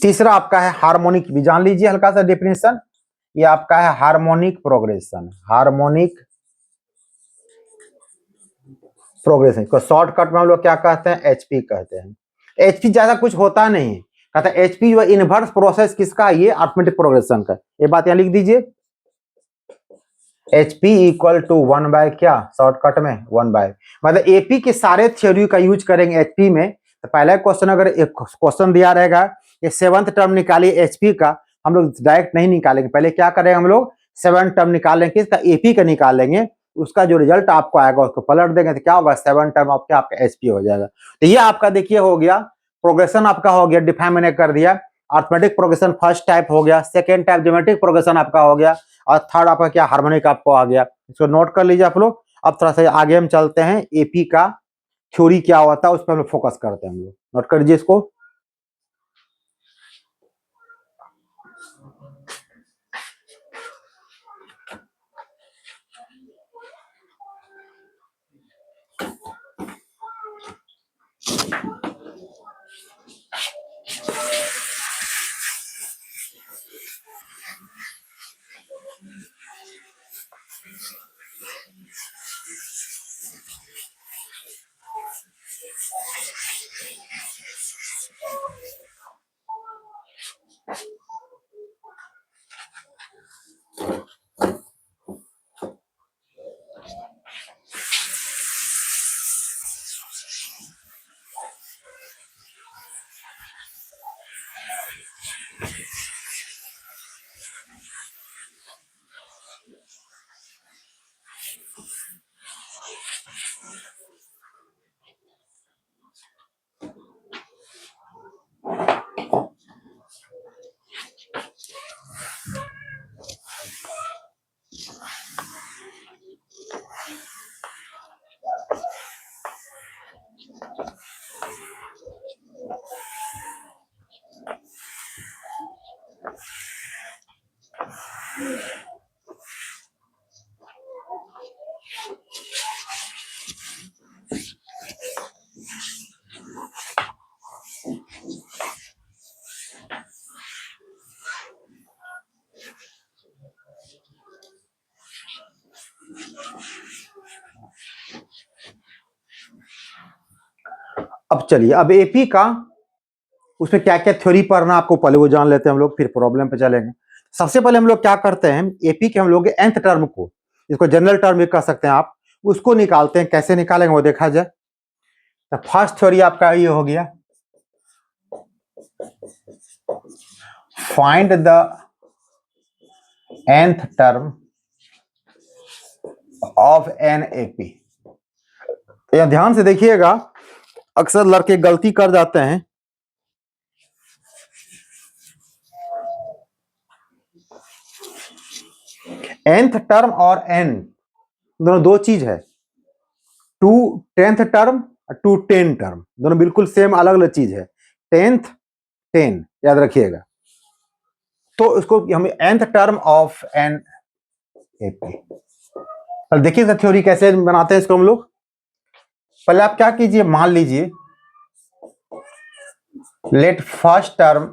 तीसरा आपका है हार्मोनिक, भी जान लीजिए हल्का सा डेफिनेशन, ये आपका है हार्मोनिक प्रोग्रेशन, हार्मोनिक प्रोग्रेशन को शॉर्टकट में हम लोग क्या कहते हैं, एचपी कहते हैं। एचपी ज्यादा कुछ होता नहीं, कहता है एचपी जो इनवर्स प्रोसेस किसका है, ये अरिथमेटिक प्रोग्रेशन का। ये बात यहां लिख दीजिए, HP इक्वल टू 1 बाय क्या, शॉर्टकट में 1 बाय, मतलब एपी के सारे थ्योरी का यूज करेंगे एचपी में। तो पहला क्वेश्चन अगर एक क्वेश्चन दिया रहेगा ये सेवंथ टर्म निकालिए एचपी का, हम लोग डायरेक्ट नहीं निकालेंगे, पहले क्या करेंगे हम लोग, सेवन टर्म निकालेंगे, किसका, एपी का निकालेंगे। उसका जो रिजल्ट आपको आएगा उसको पलट देंगे तो क्या होगा, 7 टर्म ऑफ क्या आपका एचपी हो जाएगा। तो ये आपका देखिए हो गया, प्रोग्रेशन आपका हो गया, डिफाइन मैंने कर दिया। अरिथमेटिक प्रोग्रेशन फर्स्ट टाइप हो गया, सेकेंड टाइप ज्योमेट्रिक प्रोग्रेशन आपका हो गया, और थर्ड आपका क्या, हार्मोनिक आपको आ गया। इसको नोट कर लीजिए आप लोग। अब थोड़ा सा आगे हम चलते हैं, एपी का थ्योरी क्या होता है उस पर हम लोग फोकस करते हैं, हम लोग नोट कर लीजिए इसको। अब चलिए, अब एपी का उसमें क्या क्या थ्योरी पढ़ना आपको पहले वो जान लेते हैं हम लोग, फिर प्रॉब्लम पे चलेंगे। सबसे पहले हम लोग क्या करते हैं, एपी के हम लोग nth टर्म को, इसको जनरल टर्म भी कह सकते हैं आप, उसको निकालते हैं। कैसे निकालेंगे वो देखा जाए। तो फर्स्ट थ्योरी आपका ये हो गया, find the nth term of an AP. यह ध्यान से देखिएगा, अक्सर लड़के गलती कर जाते हैं। nth टर्म और n दोनों दो चीज है। To 10th term, to 10 term, दोनों बिल्कुल सेम अलग अलग चीज है। 10th 10 याद रखिएगा। तो इसको हम nth term of an AP. अब देखिए थ्योरी कैसे बनाते हैं इसको हम लोग। पहले आप क्या कीजिए, मान लीजिए let first term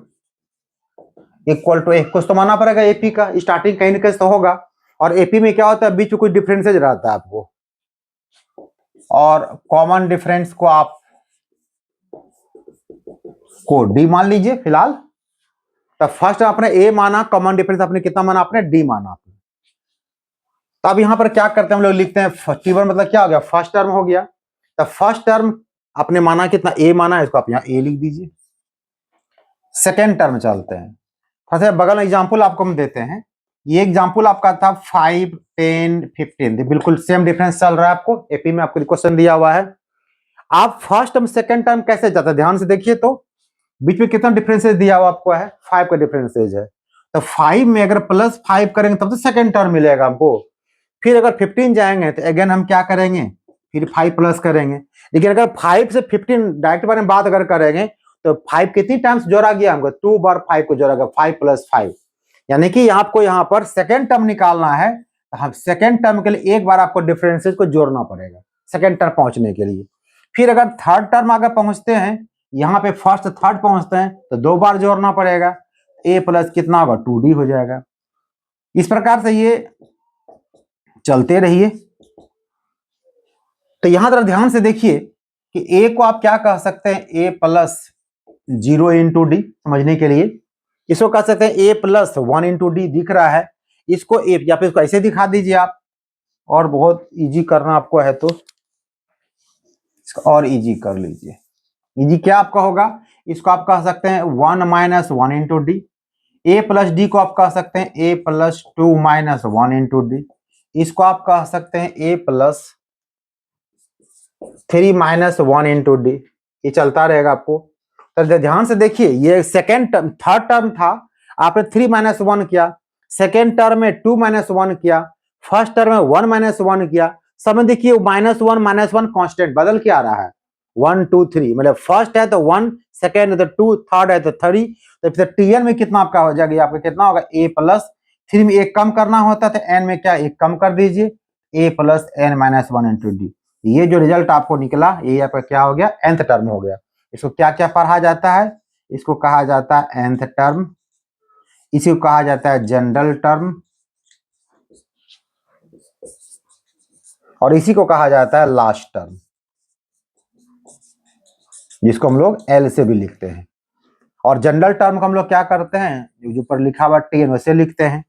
equal to एक, कुछ तो मानना पड़ेगा एपी का, स्टार्टिंग कहीं ना कहीं तो होगा। और एपी में क्या होता है, बीच में कुछ डिफरेंसेज रहता है आपको, और कॉमन डिफरेंस को आप को डी मान लीजिए फिलहाल। तो फर्स्ट आपने ए माना, कॉमन डिफरेंस आपने कितना माना, आपने डी माना आपने। तो अब यहां पर क्या करते हैं हम लोग, लिखते हैं T1 मतलब क्या हो गया, फर्स्ट टर्म हो गया। तो फर्स्ट टर्म आपने माना कितना, ए माना, इसको आप यहाँ ए लिख दीजिए। सेकेंड टर्म चलते हैं, सबसे बगल में एग्जाम्पल आपको हम देते हैं। ये एग्जाम्पल आपका था 5, 10, 15, बिल्कुल सेम डिफरेंस चल रहा है आपको, एपी में आपको क्वेश्चन दिया हुआ है। आप फर्स्ट टर्म सेकेंड टर्म कैसे जाता है, ध्यान से देखिए। तो बीच में कितना डिफरेंसेज दिया हुआ आपको है, 5 का डिफरेंसेज है। तो 5 में अगर +5 करेंगे तब तो सेकेंड टर्म मिलेगा हमको। फिर अगर 15 जाएंगे तो अगेन हम क्या करेंगे, फिर 5 प्लस करेंगे। लेकिन अगर 5 से 15 डायरेक्ट बारे में बात अगर करेंगे तो 5 कितनी टाइम्स जोड़ा गया हमको, 2 बार 5 को जोड़ा गया, 5 + 5। यानी कि आपको यहाँ पर सेकेंड टर्म निकालना है, तो हम सेकेंड टर्म के लिए एक बार आपको डिफरेंसेस को जोड़ना पड़ेगा सेकेंड टर्म पहुंचने के लिए। फिर अगर थर्ड टर्म आगे पहुंचते हैं, यहाँ पे फर्स्ट थर्ड पहुंचते हैं तो 2 बार जोड़ना पड़ेगा, a प्लस कितना होगा, 2d हो जाएगा। इस प्रकार से ये चलते रहिए। तो यहां तरह ध्यान से देखिए कि a को आप क्या कह सकते हैं, a + 0 × d, समझने के लिए इसको कह सकते हैं a + 1 × d, दिख रहा है इसको a, या फिर इसको ऐसे दिखा दीजिए आप, और बहुत इजी करना आपको है तो इसको और इजी कर लीजिए। इजी क्या आपका होगा, इसको आप कह सकते हैं 1 - 1 × d। a + d को आप कह सकते हैं a + 2 - 1 × d। इसको आप कह सकते हैं a + 3 - 1 × d। ये चलता रहेगा आपको। तो ध्यान से देखिए, ये सेकेंड टर्म, थर्ड टर्म था, आपने 3 - 1 किया, सेकेंड टर्म में 2 - 1 किया, फर्स्ट टर्म में 1 - 1 किया। सब में देखिए -1 - 1 कांस्टेंट बदल के आ रहा है, 1 2 3, मतलब फर्स्ट है तो 1, सेकेंड है तो 2, थर्ड है तो 3। तो फिर टीएन में कितना आपका हो जाएगा, आपका कितना होगा, a + 3 में एक कम करना होता है तो n में क्या एक कम कर दीजिए, a + n - 1 × d। ये जो रिजल्ट आपको निकला, ये आपका क्या हो गया, nth टर्म हो गया। इसको क्या क्या पढ़ा जाता है, इसको कहा जाता है nth टर्म, इसी को कहा जाता है जनरल टर्म, और इसी को कहा जाता है लास्ट टर्म, जिसको हम लोग L से भी लिखते हैं। और जनरल टर्म को हम लोग क्या करते हैं, जो ऊपर लिखा हुआ TN वैसे लिखते हैं।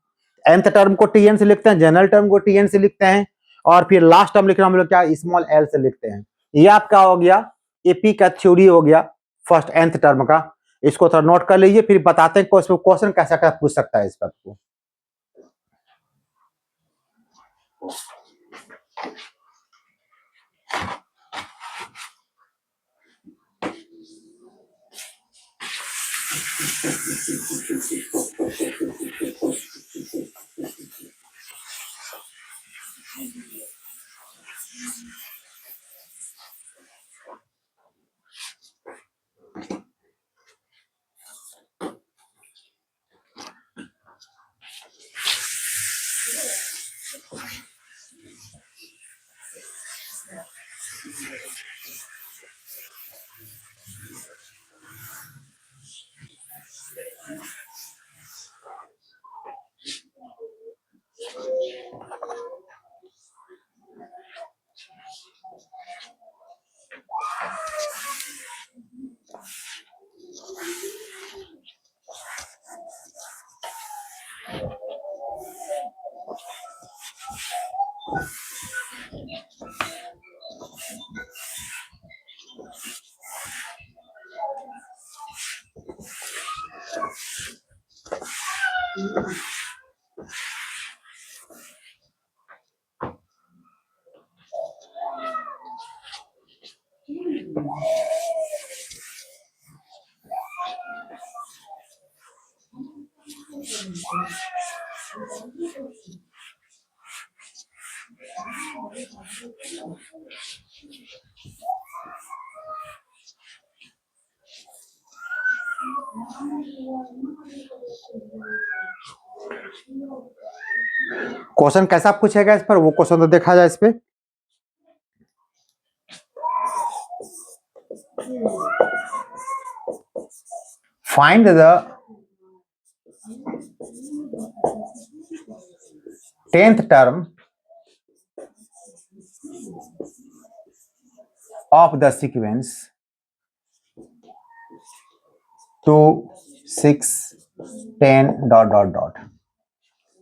nth टर्म को TN से लिखते हैं, जनरल टर्म को TN से लिखते हैं, और फिर लास्ट टर्म लिखना हम लोग क्या स्मॉल l से लिखते हैं। ये आपका हो गया एपी का थ्योरी हो गया फर्स्ट nth टर्म का। इसको थोड़ा नोट कर लीजिए, फिर बताते हैं क्वेश्चन कैसा क्या पूछ सकता है इस पर आपको। क्वेश्चन कैसा पूछेगा इस पर, वो क्वेश्चन तो देखा जाए इस पे। Find the 10th term of the sequence 2 6 10 dot dot dot.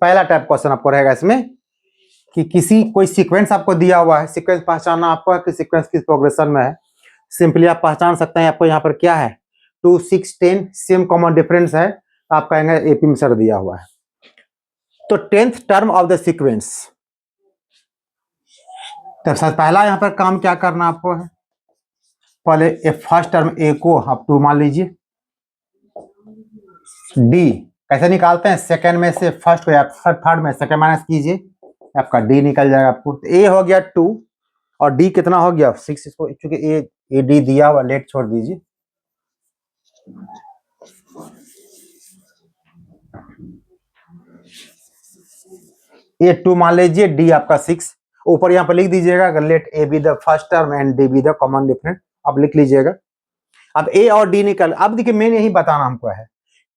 पहला टाइप क्वेश्चन आपको रहेगा इसमें कि किसी कोई सीक्वेंस आपको दिया हुआ है, सीक्वेंस पहचानना आपको है कि सीक्वेंस किस प्रोग्रेशन में है। सिंपली आप पहचान सकते हैं, आपको यहाँ पर क्या है 2 6 10 सेम कॉमन डिफरेंस है, आप कहेंगे एपी में सर दिया हुआ है। तो 10th term of the sequence, तो पहला यहाँ पर काम क्या करना आपको है, पहले फर्स्ट टर्म ए को आप 2 मान लीजिए। डी कैसे निकालते हैं, सेकंड में से फर्स्ट को या थर्ड में सेकंड माइनस कीजिए, आपका डी निकल जाएगा आपको। तो ए हो गया 2 और डी कितना हो गया 6। इसको चूंकि ए डी दिया हुआ, लेट छोड़ दीजिए। ए 2 मान लीजिए, डी आपका 6। ऊपर यहाँ पर लिख दीजिएगा let a be the first term and d be the common difference, आप लिख लीजिएगा। अब ए और डी निकल, अब देखिए मेन यही बताना हमको है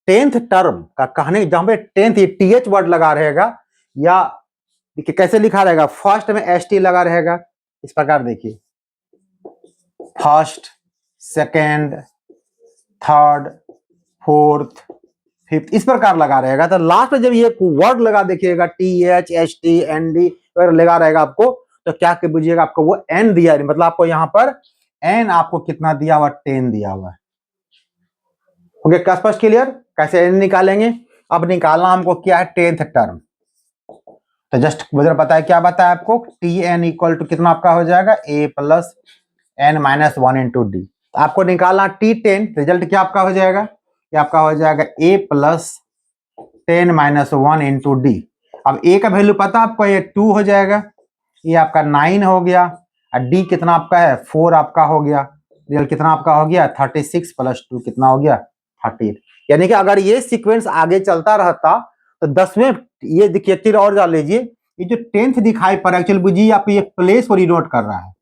10th टर्म का कहने, जहां पे 10th ये टीएच वर्ड लगा रहेगा, या देखिए कैसे लिखा रहेगा, फर्स्ट में एस टी लगा रहेगा इस प्रकार, देखिए first second third fourth fifth इस प्रकार लगा रहेगा। तो लास्ट में जब ये वर्ड लगा देखिएगा T H H T N D लगा रहेगा आपको, तो क्या बुझिएगा आपको वो एन दिया, मतलब आपको यहाँ पर एन आपको कितना दिया हुआ 10 दिया हुआ है। ओके, क्या स्पष्ट क्लियर, कैसे एन निकालेंगे। अब निकालना हमको क्या है 10th टर्म, तो जस्ट मुझे बताया, क्या बताया आपको, टी एन इक्वल टू कितना आपका हो जाएगा A plus N minus 1 into D. आपको निकालना T10, रिजल्ट क्या आपका हो जाएगा, ये आपका हो जाएगा A plus 10 minus 1 into D. अब ए का वैल्यू पता आपको, ये 2 हो जाएगा, ये आपका 9 हो गया, और डी कितना आपका है 4 आपका हो गया। रिजल्ट कितना आपका हो गया 36 प्लस 2 कितना हो गया 38। यानी कि अगर ये सीक्वेंस आगे चलता रहता तो 10वें, ये देखिए तीर और डाल लीजिए, ये जो 10th दिखाई पड़ रहा है, एक्चुअली बुझिए आप ये प्लेस को डिनोट कर रहा है।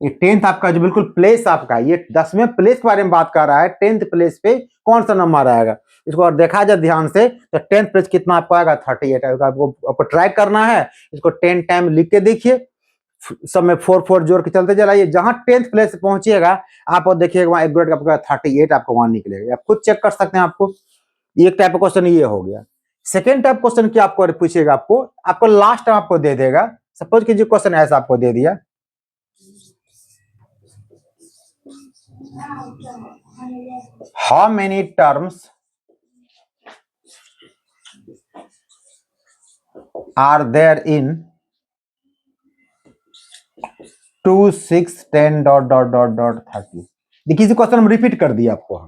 ये 10th आपका जो बिल्कुल प्लेस आपका, ये 10वें प्लेस के बारे में बात कर रहा है, 10th प्लेस पे कौन सा नंबर आएगा। इसको और देखा जाए ध्यान से, तो 10th प्लेस कितना आपको आएगा 38 आएगा। आपको ट्राई करना है, इसको 10 टाइम लिख के देखिए, सब में 4 4 जोड़ के चलते चलाइए, जहां 10th प्लेस पहुंचिएगा आप देखिएगा वहां एक ग्रेड आपका 38 आपको वहां निकलेगा, आप खुद चेक कर सकते हैं। आपको एक टाइप का क्वेश्चन ये हो गया। सेकेंड टाइप क्वेश्चन क्या आपको पूछेगा, आपको लास्ट टाइम आपको दे देगा, सपोज कीजिए क्वेश्चन ऐसा आपको दे दिया, how many terms are there in 2 6 10 dot dot dot dot 30। देखिए इसी क्वेश्चन में रिपीट कर दिया आपको,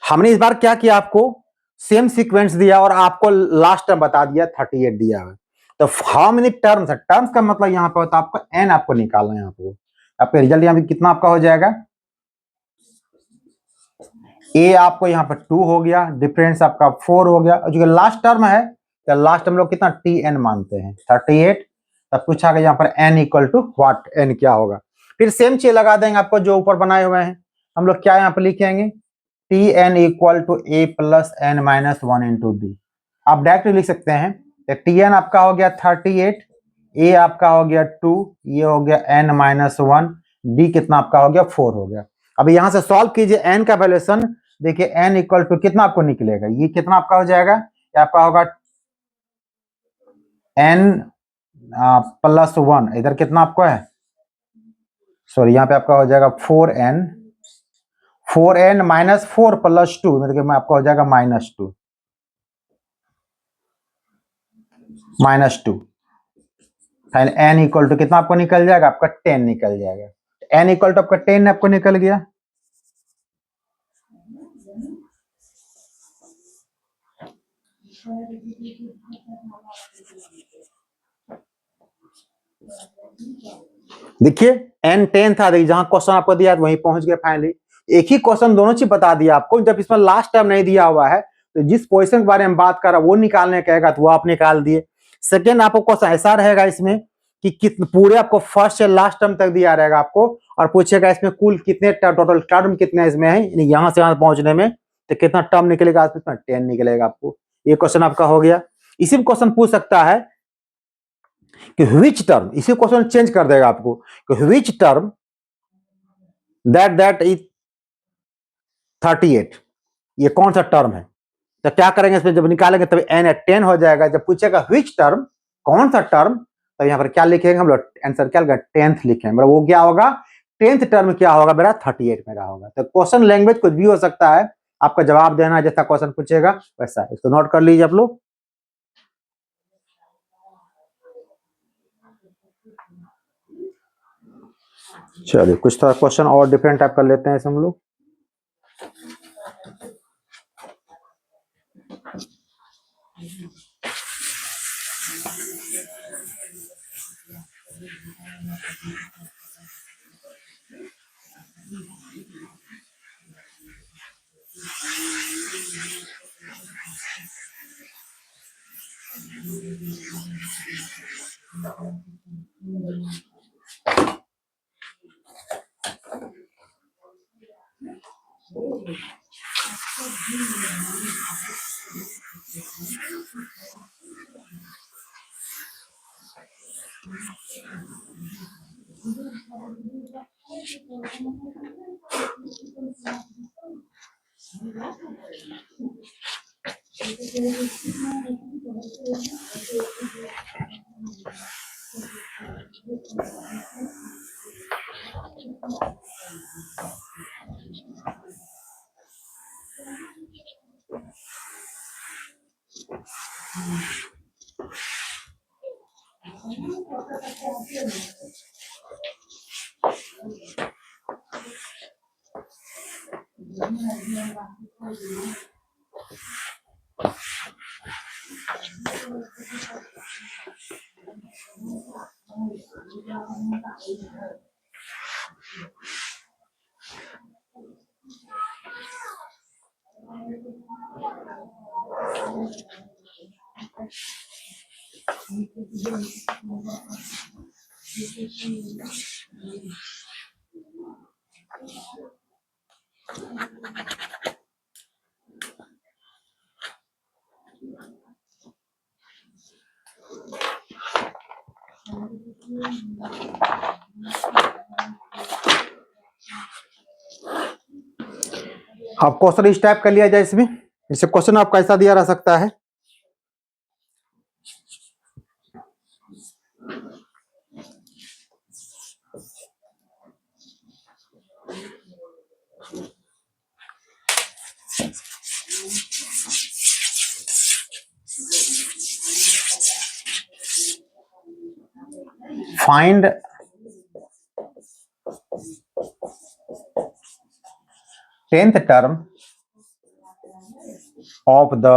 हमने इस बार क्या किया, आपको सेम सीक्वेंस दिया और आपको लास्ट टर्म बता दिया 38 दिया है। तो हाउ मेनी टर्म्स, टर्म्स का मतलब यहाँ पे होता है आपको एन आपको निकालना है। यहाँ पे आपका रिजल्ट यहाँ पे कितना आपका हो जाएगा, ए आपको यहाँ पर 2 हो गया, डिफरेंस आपका 4 हो गया, और जो लास्ट टर्म है, तो लास्ट टर्म लोग कितना टी एन मानते हैं 38। तब पूछा गया यहाँ पर n equal to what, n क्या होगा। फिर सेम चीज लगा देंगे आपको जो ऊपर बनाए हुए हैं, हम लोग क्या यहाँ पर लिखेंगे T n equal to a plus N minus 1 into d. आप डायरेक्ट लिख सकते हैं, तो टी एन आपका हो गया 38, ए आपका हो गया 2, ये हो गया एन माइनस 1, डी कितना आपका हो गया 4 हो गया। अब यहां से सॉल्व कीजिए एन का वैल्यूएशन, देखिए एन इक्वल टू कितना आपको निकलेगा, ये कितना आपका हो जाएगा, ये आपका होगा एन +1, इधर कितना आपको है, सॉरी यहाँ पे आपका हो जाएगा 4n, 4n - 4 + 2 मतलब कि आपका हो जाएगा -2, -2 फाइन n इक्वल टू कितना आपको निकल जाएगा, आपका 10 निकल जाएगा। n इक्वल टू आपका 10 आपको निकल गया। देखिए n 10 था, देखिए जहां क्वेश्चन आपको दिया वहीं पहुंच गए फाइनली। एक ही क्वेश्चन दोनों चीज बता दिया आपको, जब इसमें लास्ट टर्म नहीं दिया हुआ है तो जिस पोजीशन के बारे में बात कर रहा है वो निकालने कहेगा तो वो आप निकाल दिए। सेकेंड आपको क्वेश्चन ऐसा रहेगा इसमें कि कितने पूरे आपको फर्स्ट से लास्ट टर्म तक दिया रहेगा आपको, और पूछेगा इसमें कुल कितने टोटल टर्म कितने इसमें है, यहां से यहां पहुंचने में तो कितना टर्म निकलेगा, 10 निकलेगा आपको। ये क्वेश्चन आपका हो गया। इसी में क्वेश्चन पूछ सकता है कि व्हिच टर्म, इसी क्वेश्चन चेंज कर देगा आपको कि व्हिच टर्म दैट इज 38, ये कौन सा टर्म है। तो क्या करेंगे इसमें, जब निकालेंगे तब n 10 हो जाएगा। जब पूछेगा व्हिच टर्म, कौन सा टर्म, तो यहाँ पर क्या लिखेंगे हम लोग, आंसर क्या लिखेंगे, 10th लिखेंगे। मतलब वो क्या होगा, 10th टर्म क्या होगा मेरा, 38 मेरा होगा। तो क्वेश्चन लैंग्वेज कुछ भी हो सकता है, आपका जवाब देना जैसा क्वेश्चन पूछेगा वैसा। इसको नोट कर लीजिए आप लोग। चलिए कुछ थोड़ा क्वेश्चन और डिफरेंट टाइप कर लेते हैं इसे हम लोग। अब क्वेश्चन इस टाइप कर लिया जाए इसमें, जैसे क्वेश्चन आपका ऐसा दिया रह सकता है, find tenth term of the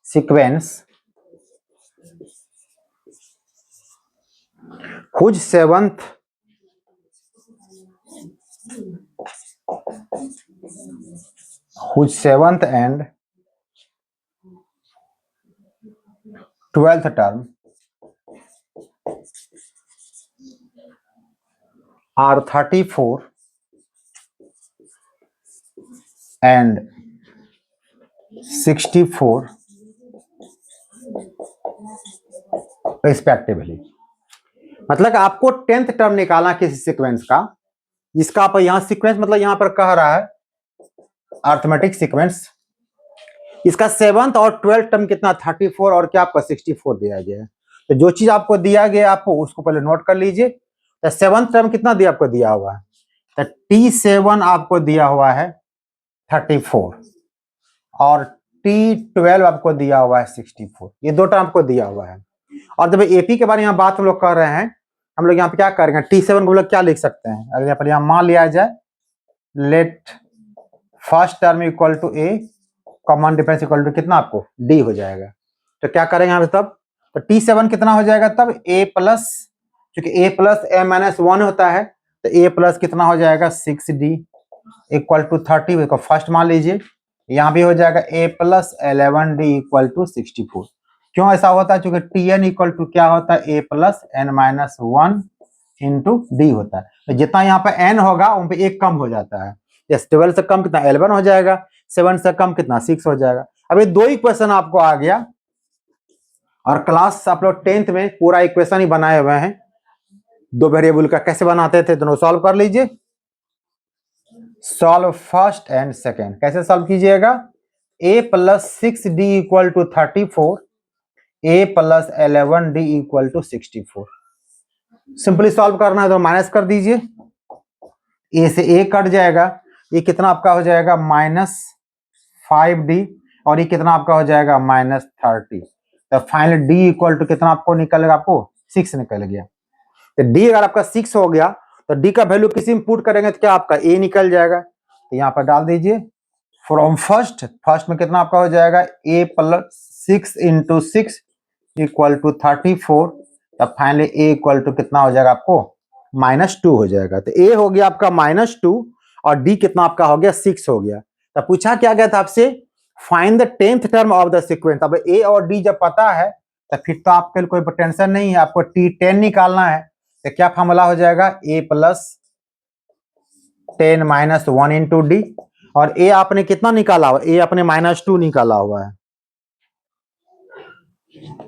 sequence whose seventh and 12th term are 34 and 64 respectively. मतलब आपको 10th टर्म निकालना किसी सीक्वेंस का, जिसका आप यहां सीक्वेंस मतलब यहां पर कह रहा है अर्थमेटिक सीक्वेंस, इसका 7th और 12th टर्म कितना 34 और क्या आपका 64 दिया गया है। तो जो चीज आपको दिया गया आपको उसको पहले नोट कर लीजिए। तो 7th टर्म कितना दिया आपको दिया हुआ है, तो T7 आपको दिया हुआ है 34 और T12 आपको दिया हुआ है 64। ये दो टर्म आपको दिया हुआ है। और जब एपी के बारे में बात हम लोग कर रहे हैं, हम लोग यहाँ पे क्या करेंगे, T7 को हम लोग क्या लिख सकते हैं, अगर यहाँ पर यहाँ मान लिया जाए let first term equal to ए, कॉमन डिफरेंस इक्वल टू कितना आपको डी हो जाएगा। तो क्या करेंगे यहाँ पे तब, तो T7 कितना हो जाएगा तब a प्लस, क्योंकि a प्लस m माइनस 1 होता है, तो a प्लस कितना हो जाएगा 6d इक्वल टू 30 को फर्स्ट मान लीजिए। यहाँ भी हो जाएगा a plus 11d equal to 64। क्यों ऐसा होता है, क्योंकि Tn इक्वल टू क्या होता है a plus n minus 1 into D होता है। तो जितना यहाँ पे n होगा उन पे एक कम हो जाता है। 12 से कम कितना 11 हो जाएगा, 7 से कम कितना 6 हो जाएगा। अब ये दो इक्वेशन आपको आ गया, और क्लास आप लोग 10th में पूरा इक्वेशन ही बनाए हुए हैं। दो वेरिएबल का कैसे बनाते थे दोनों सॉल्व कर लीजिए। सॉल्व फर्स्ट एंड सेकेंड, कैसे सॉल्व कीजिएगा, a plus 6d equal to 34, a plus 11d equal to 64। Simply solve करना है तो माइनस कर दीजिए, a से a कट जाएगा, ये कितना आपका हो जाएगा -5d, और ये कितना आपका हो जाएगा -30। तो फाइनल d इक्वल टू कितना आपको निकलेगा, आपको 6 निकल गया। तो d अगर आपका 6 हो गया तो d का वैल्यू किसी में पुट करेंगे तो क्या आपका a निकल जाएगा। तो यहाँ पर डाल दीजिए फ्रॉम फर्स्ट में कितना आपका हो जाएगा a plus 6 into 6 equal to 34। तब फाइनली a इक्वल टू कितना हो जाएगा आपको -2 हो जाएगा। तो a हो गया आपका -2 और d कितना आपका हो गया 6 हो गया। तब पूछा क्या गया था आपसे, find the 10th term of the sequence. अब a और d जब पता है तो फिर तो आपके लिए कोई टेंशन नहीं है, आपको T10 निकालना है। तो क्या फॉर्मूला हो जाएगा a plus 10 minus 1 into D, और a आपने कितना निकाला हुआ, a आपने -2 निकाला हुआ है,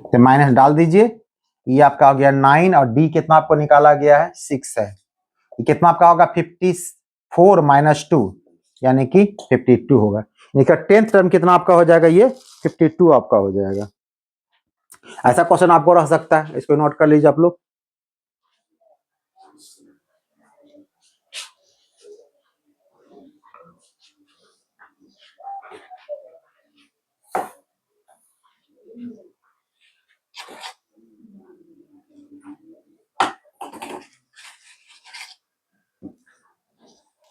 तो माइनस डाल दीजिए। ये आपका हो गया 9 और d कितना आपको निकाला गया है 6 है। ये कितना आपका होगा 54 माइनस 2 यानी कि 52 होगा। इसका 10th टर्म कितना आपका हो जाएगा, ये 52 आपका हो जाएगा। ऐसा क्वेश्चन आपको रह सकता है, इसको नोट कर लीजिए आप लोग।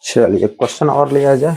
चलिए क्वेश्चन और लिया जाए।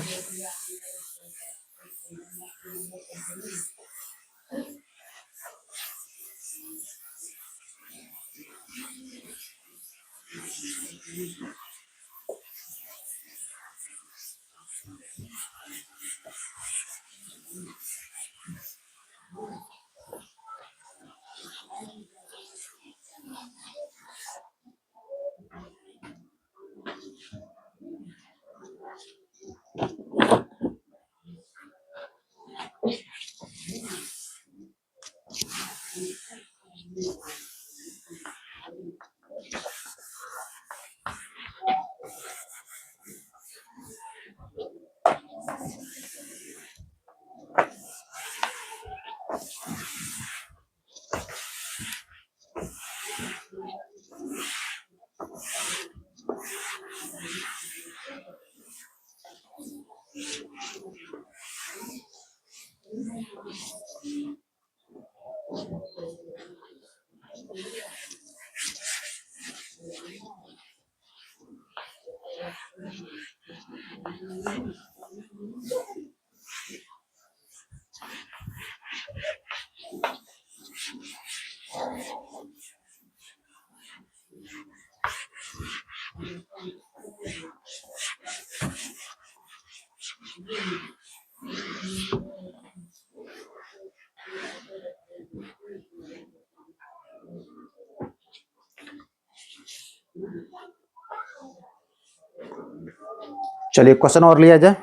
चलिए क्वेश्चन और लिया जाए,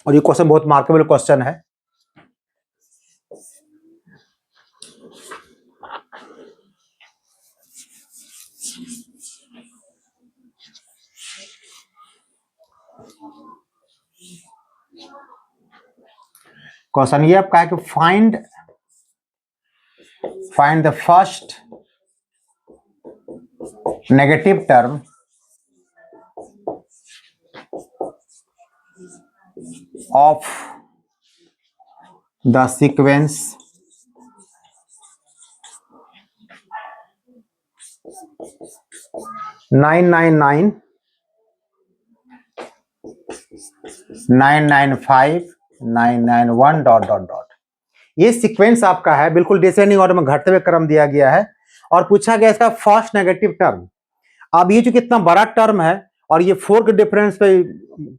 और ये क्वेश्चन बहुत मार्केबल क्वेश्चन है। क्वेश्चन ये आपका है कि find the first negative term of the sequence nine nine nine 995 991 dot dot dot. ये सीक्वेंस आपका है, बिल्कुल डिसेंडिंग ऑर्डर में घटते हुए क्रम दिया गया है और पूछा गया इसका फर्स्ट नेगेटिव टर्म। अब ये जो कितना बड़ा टर्म है और ये 4 के डिफरेंस पे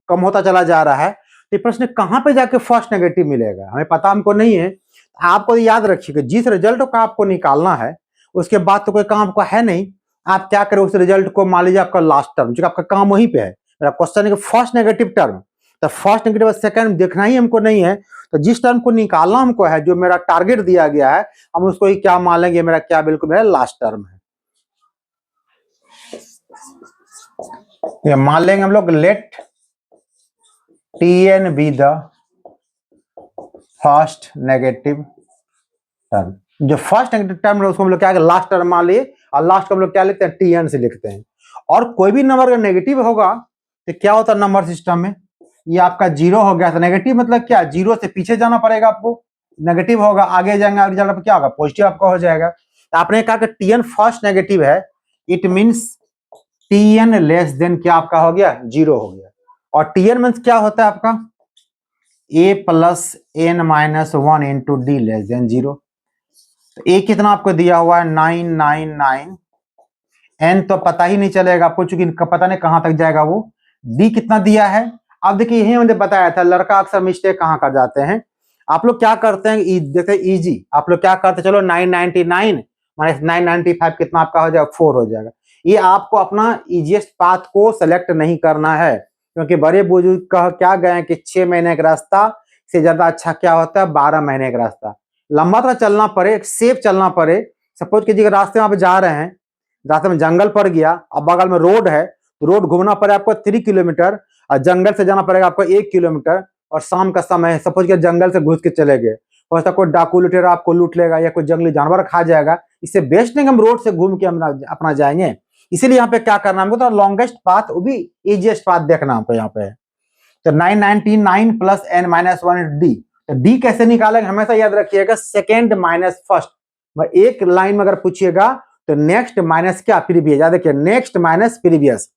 कम होता चला जा रहा है, तो प्रश्न कहां पे जाके फर्स्ट नेगेटिव मिलेगा हमें पता हमको नहीं है। आपको याद रखिएगा जिस रिजल्ट का आपको निकालना है उसके बाद तो कोई काम आपको है नहीं, आप क्या करें उस रिजल्ट को, मान लीजिए आपका लास्ट टर्म जो आपका काम वहीं पे है, मेरा क्वेश्चन है कि फर्स्ट नेगेटिव टर्म, तो फर्स्ट नेगेटिव और सेकंड देखना ही हमको नहीं है, तो जिस टर्म को निकालना हमको है जो मेरा टारगेट दिया गया है हम उसको ही क्या मान लेंगे, मेरा क्या बिल्कुल मेरा लास्ट टर्म है। ये मान लेंगे हम लोग let Tn be the first negative term. जो फर्स्ट नेगेटिव टर्म है उसको हम लोग क्या लास्ट टर्म मान लिए और लास्ट को हम लोग क्या लिखते हैं Tn से लिखते हैं। और कोई भी नंबर अगर नेगेटिव होगा तो क्या होता है नंबर सिस्टम में, ये आपका जीरो हो गया, तो नेगेटिव मतलब क्या, जीरो से पीछे जाना पड़ेगा आपको, नेगेटिव होगा आगे जाएंगे, आगे जाने पर क्या होगा पॉजिटिव आपका हो जाएगा। तो आपने कहा कि Tn फर्स्ट नेगेटिव है, it means Tn less than क्या आपका हो गया जीरो हो गया। और Tn मीन्स क्या होता है आपका a plus N minus one into d less than zero. तो a कितना आपको दिया हुआ है 999, n तो पता ही नहीं चलेगा आपको चूंकि पता नहीं कहां तक जाएगा वो, d कितना दिया है। अब देखिए यही मैंने बताया था लड़का अक्सर मिस्टेक कहां कर जाते हैं, आप लोग क्या करते हैं देखते इजी, आप लोग क्या करते हैं चलो 999 माइनस 995 कितना आपका हो जाएगा 4 हो जाएगा। ये आपको अपना इजीएस्ट पाथ को सेलेक्ट नहीं करना है, क्योंकि बड़े बुजुर्ग कह क्या गए कि 6 महीने का रास्ता से ज्यादा अच्छा क्या होता है 12 महीने का रास्ता। लंबा तरह चलना पड़े, सेफ चलना पड़े, सपोज कीजिए रास्ते में आप जा रहे हैं, रास्ते में जंगल पड़ गया, अब बगल में रोड है तो रोड घूमना पड़े आपको 3 किलोमीटर और जंगल से जाना पड़ेगा आपको 1 किलोमीटर, और शाम का समय है, सपोज कि जंगल से घुस के चले गए, हो सकता कोई डाकू लुटेरा आपको लूट लेगा या कोई जंगली जानवर खा जाएगा, इससे बेस्ट नहीं हम रोड से घूम के अपना जाएंगे। इसीलिए यहाँ पे क्या करना हमको, तो लॉन्गेस्ट पाथ वो भी इजिएस्ट पाथ देखना हमको यहाँ पे। तो 999 plus n minus one D, तो डी कैसे निकालेंगे हमेशा याद रखिएगा सेकेंड माइनस फर्स्ट। एक लाइन में अगर पूछिएगा तो नेक्स्ट माइनस क्या प्रीवियस, याद रखिए नेक्स्ट माइनस प्रीवियस।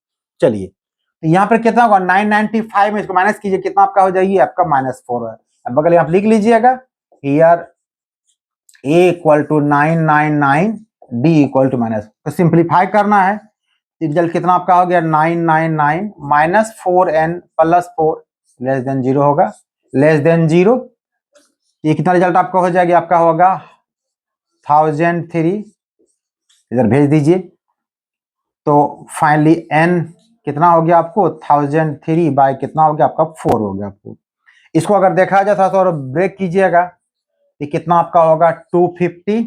चलिए तो यहाँ पर कितना होगा 995 में इसको माइनस कीजिए कितना आपका हो जाएगी आपका -4 है। अब बगल यहाँ लिख लीजिएगा here a equal to 999 d equal to minus, तो सिंप्लीफाई करना है, रिजल्ट कितना आपका हो गया 999 minus 4n plus 4 less than 0 होगा, लेस देन 0, ये कितना रिजल्ट आपका हो जाएगा आपका होगा 1003, इधर भेज दीजिए। तो फाइनली n कितना हो गया आपको 1003 बाय कितना हो गया आपका 4 हो गया आपको। इसको अगर देखा जाए थोड़ा सा ब्रेक कीजिएगा तो कितना आपका होगा 250,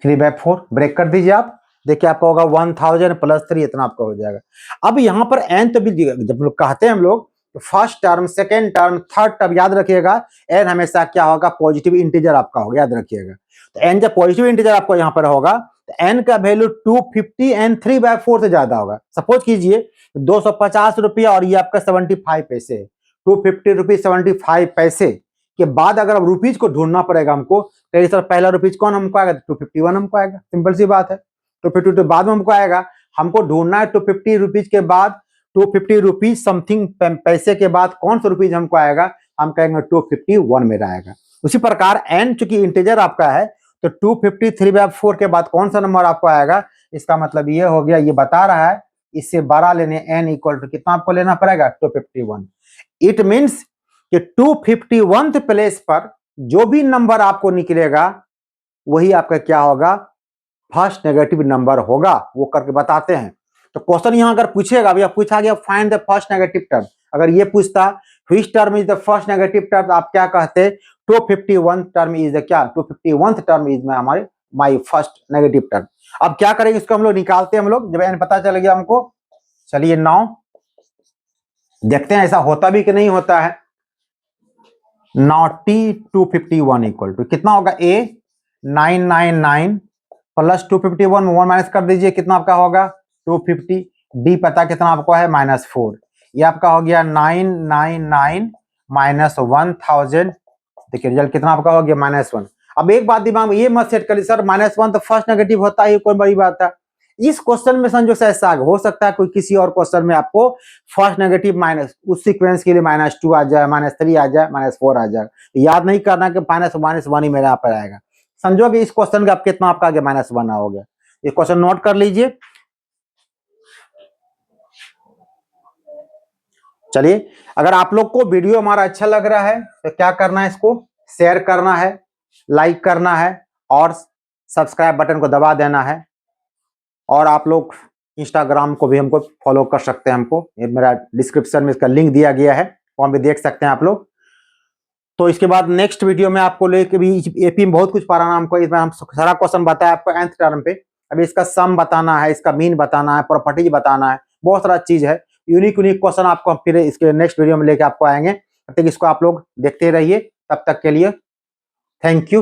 3/4 ब्रेक कर दीजिए आप, देखिए आपका होगा 1000 प्लस 3 इतना आपका हो जाएगा। अब यहाँ पर n तो भी जब लोग कहते हैं हम लोग तो first term second term third term याद रखिएगा n हमेशा क्या होगा पॉजिटिव इंटीजर आपका होगा, याद रखिएगा। तो n जब पॉजिटिव इंटीजर आपको यहाँ पर होगा तो n का वैल्यू 250 n 3/4 से ज्यादा होगा। सपोज कीजिए 250 रुपया और ये आपका 75 पैसे, 250 रुपीज 75 पैसे के बाद अगर अब रुपीज को ढूंढना पड़ेगा हमको, तो सर पहला रुपीज कौन हमको आएगा 251 हमको आएगा, सिंपल सी बात है। 252 बाद में हमको आएगा, हमको ढूंढना है 250 रुपीज के बाद 250 रुपीज समथिंग पैसे के बाद कौन सा रुपीज हमको आएगा, हम कहेंगे 251 मेरा आएगा। उसी प्रकार n चूंकि इंटीजर आपका है तो 250 3/4 के बाद कौन सा नंबर आपको आएगा, इसका मतलब ये हो गया, ये बता रहा है इससे बड़ा लेने n इक्वल टू कितना आपको लेना पड़ेगा 251। इट मीन्स कि 251th प्लेस पर जो भी नंबर आपको निकलेगा वही आपका क्या होगा फर्स्ट नेगेटिव नंबर होगा, वो करके बताते हैं। तो क्वेश्चन यहां अगर पूछेगा भैया पूछा गया find the first negative term, अगर ये पूछता which term is the first negative term, आप क्या कहते 251 टर्म इज द क्या 251th टर्म इज हमारे माय फर्स्ट नेगेटिव टर्म। अब क्या करेंगे इसको हम लोग निकालते हैं हम लोग, जब एन पता चल गया हमको, चलिए नाउ देखते हैं ऐसा होता भी कि नहीं होता है। नाउ T 251 इक्वल टू कितना होगा A 999 प्लस 251 1 माइनस कर दीजिए, कितना आपका होगा 250। डी पता कितना आपको है -4। ये आपका हो गया 999 माइनस 1000। देखिए रिजल्ट कितना आपका हो गया -1। अब एक बात दिमाग में ये मत सेट करिए सर -1 तो फर्स्ट नेगेटिव होता है, कोई बड़ी बात है। इस क्वेश्चन में संजोग से ऐसा हो सकता है कोई किसी और क्वेश्चन में आपको फर्स्ट नेगेटिव माइनस उस सीक्वेंस के लिए -2 आ जाए, -3 आ जाए, -4 आ जाए। याद नहीं करना कि -1 ही मेरा यहाँ पर आएगा। समझो कि इस क्वेश्चन का कितना आपका आगे -1 हो गया। ये क्वेश्चन नोट कर लीजिए। चलिए, अगर आप लोग को वीडियो हमारा अच्छा लग रहा है तो क्या करना है, इसको शेयर करना है, लाइक करना है और सब्सक्राइब बटन को दबा देना है। और आप लोग इंस्टाग्राम को भी हमको फॉलो कर सकते हैं, हमको ये मेरा डिस्क्रिप्शन में इसका लिंक दिया गया है, वहां भी देख सकते हैं आप लोग। तो इसके बाद नेक्स्ट वीडियो में आपको लेके भी एपी में बहुत कुछ पढ़ाना हमको। इसमें हम सारा क्वेश्चन बताया आपको nth टर्म पे। अभी इसका सम बताना है, इसका मीन बताना है, प्रॉपर्टीज बताना है, बहुत सारा चीज है। यूनिक क्वेश्चन आपको फिर इसके नेक्स्ट वीडियो में लेके आपको आएंगे। तब तक इसको आप लोग देखते रहिए। तब तक के लिए थैंक यू।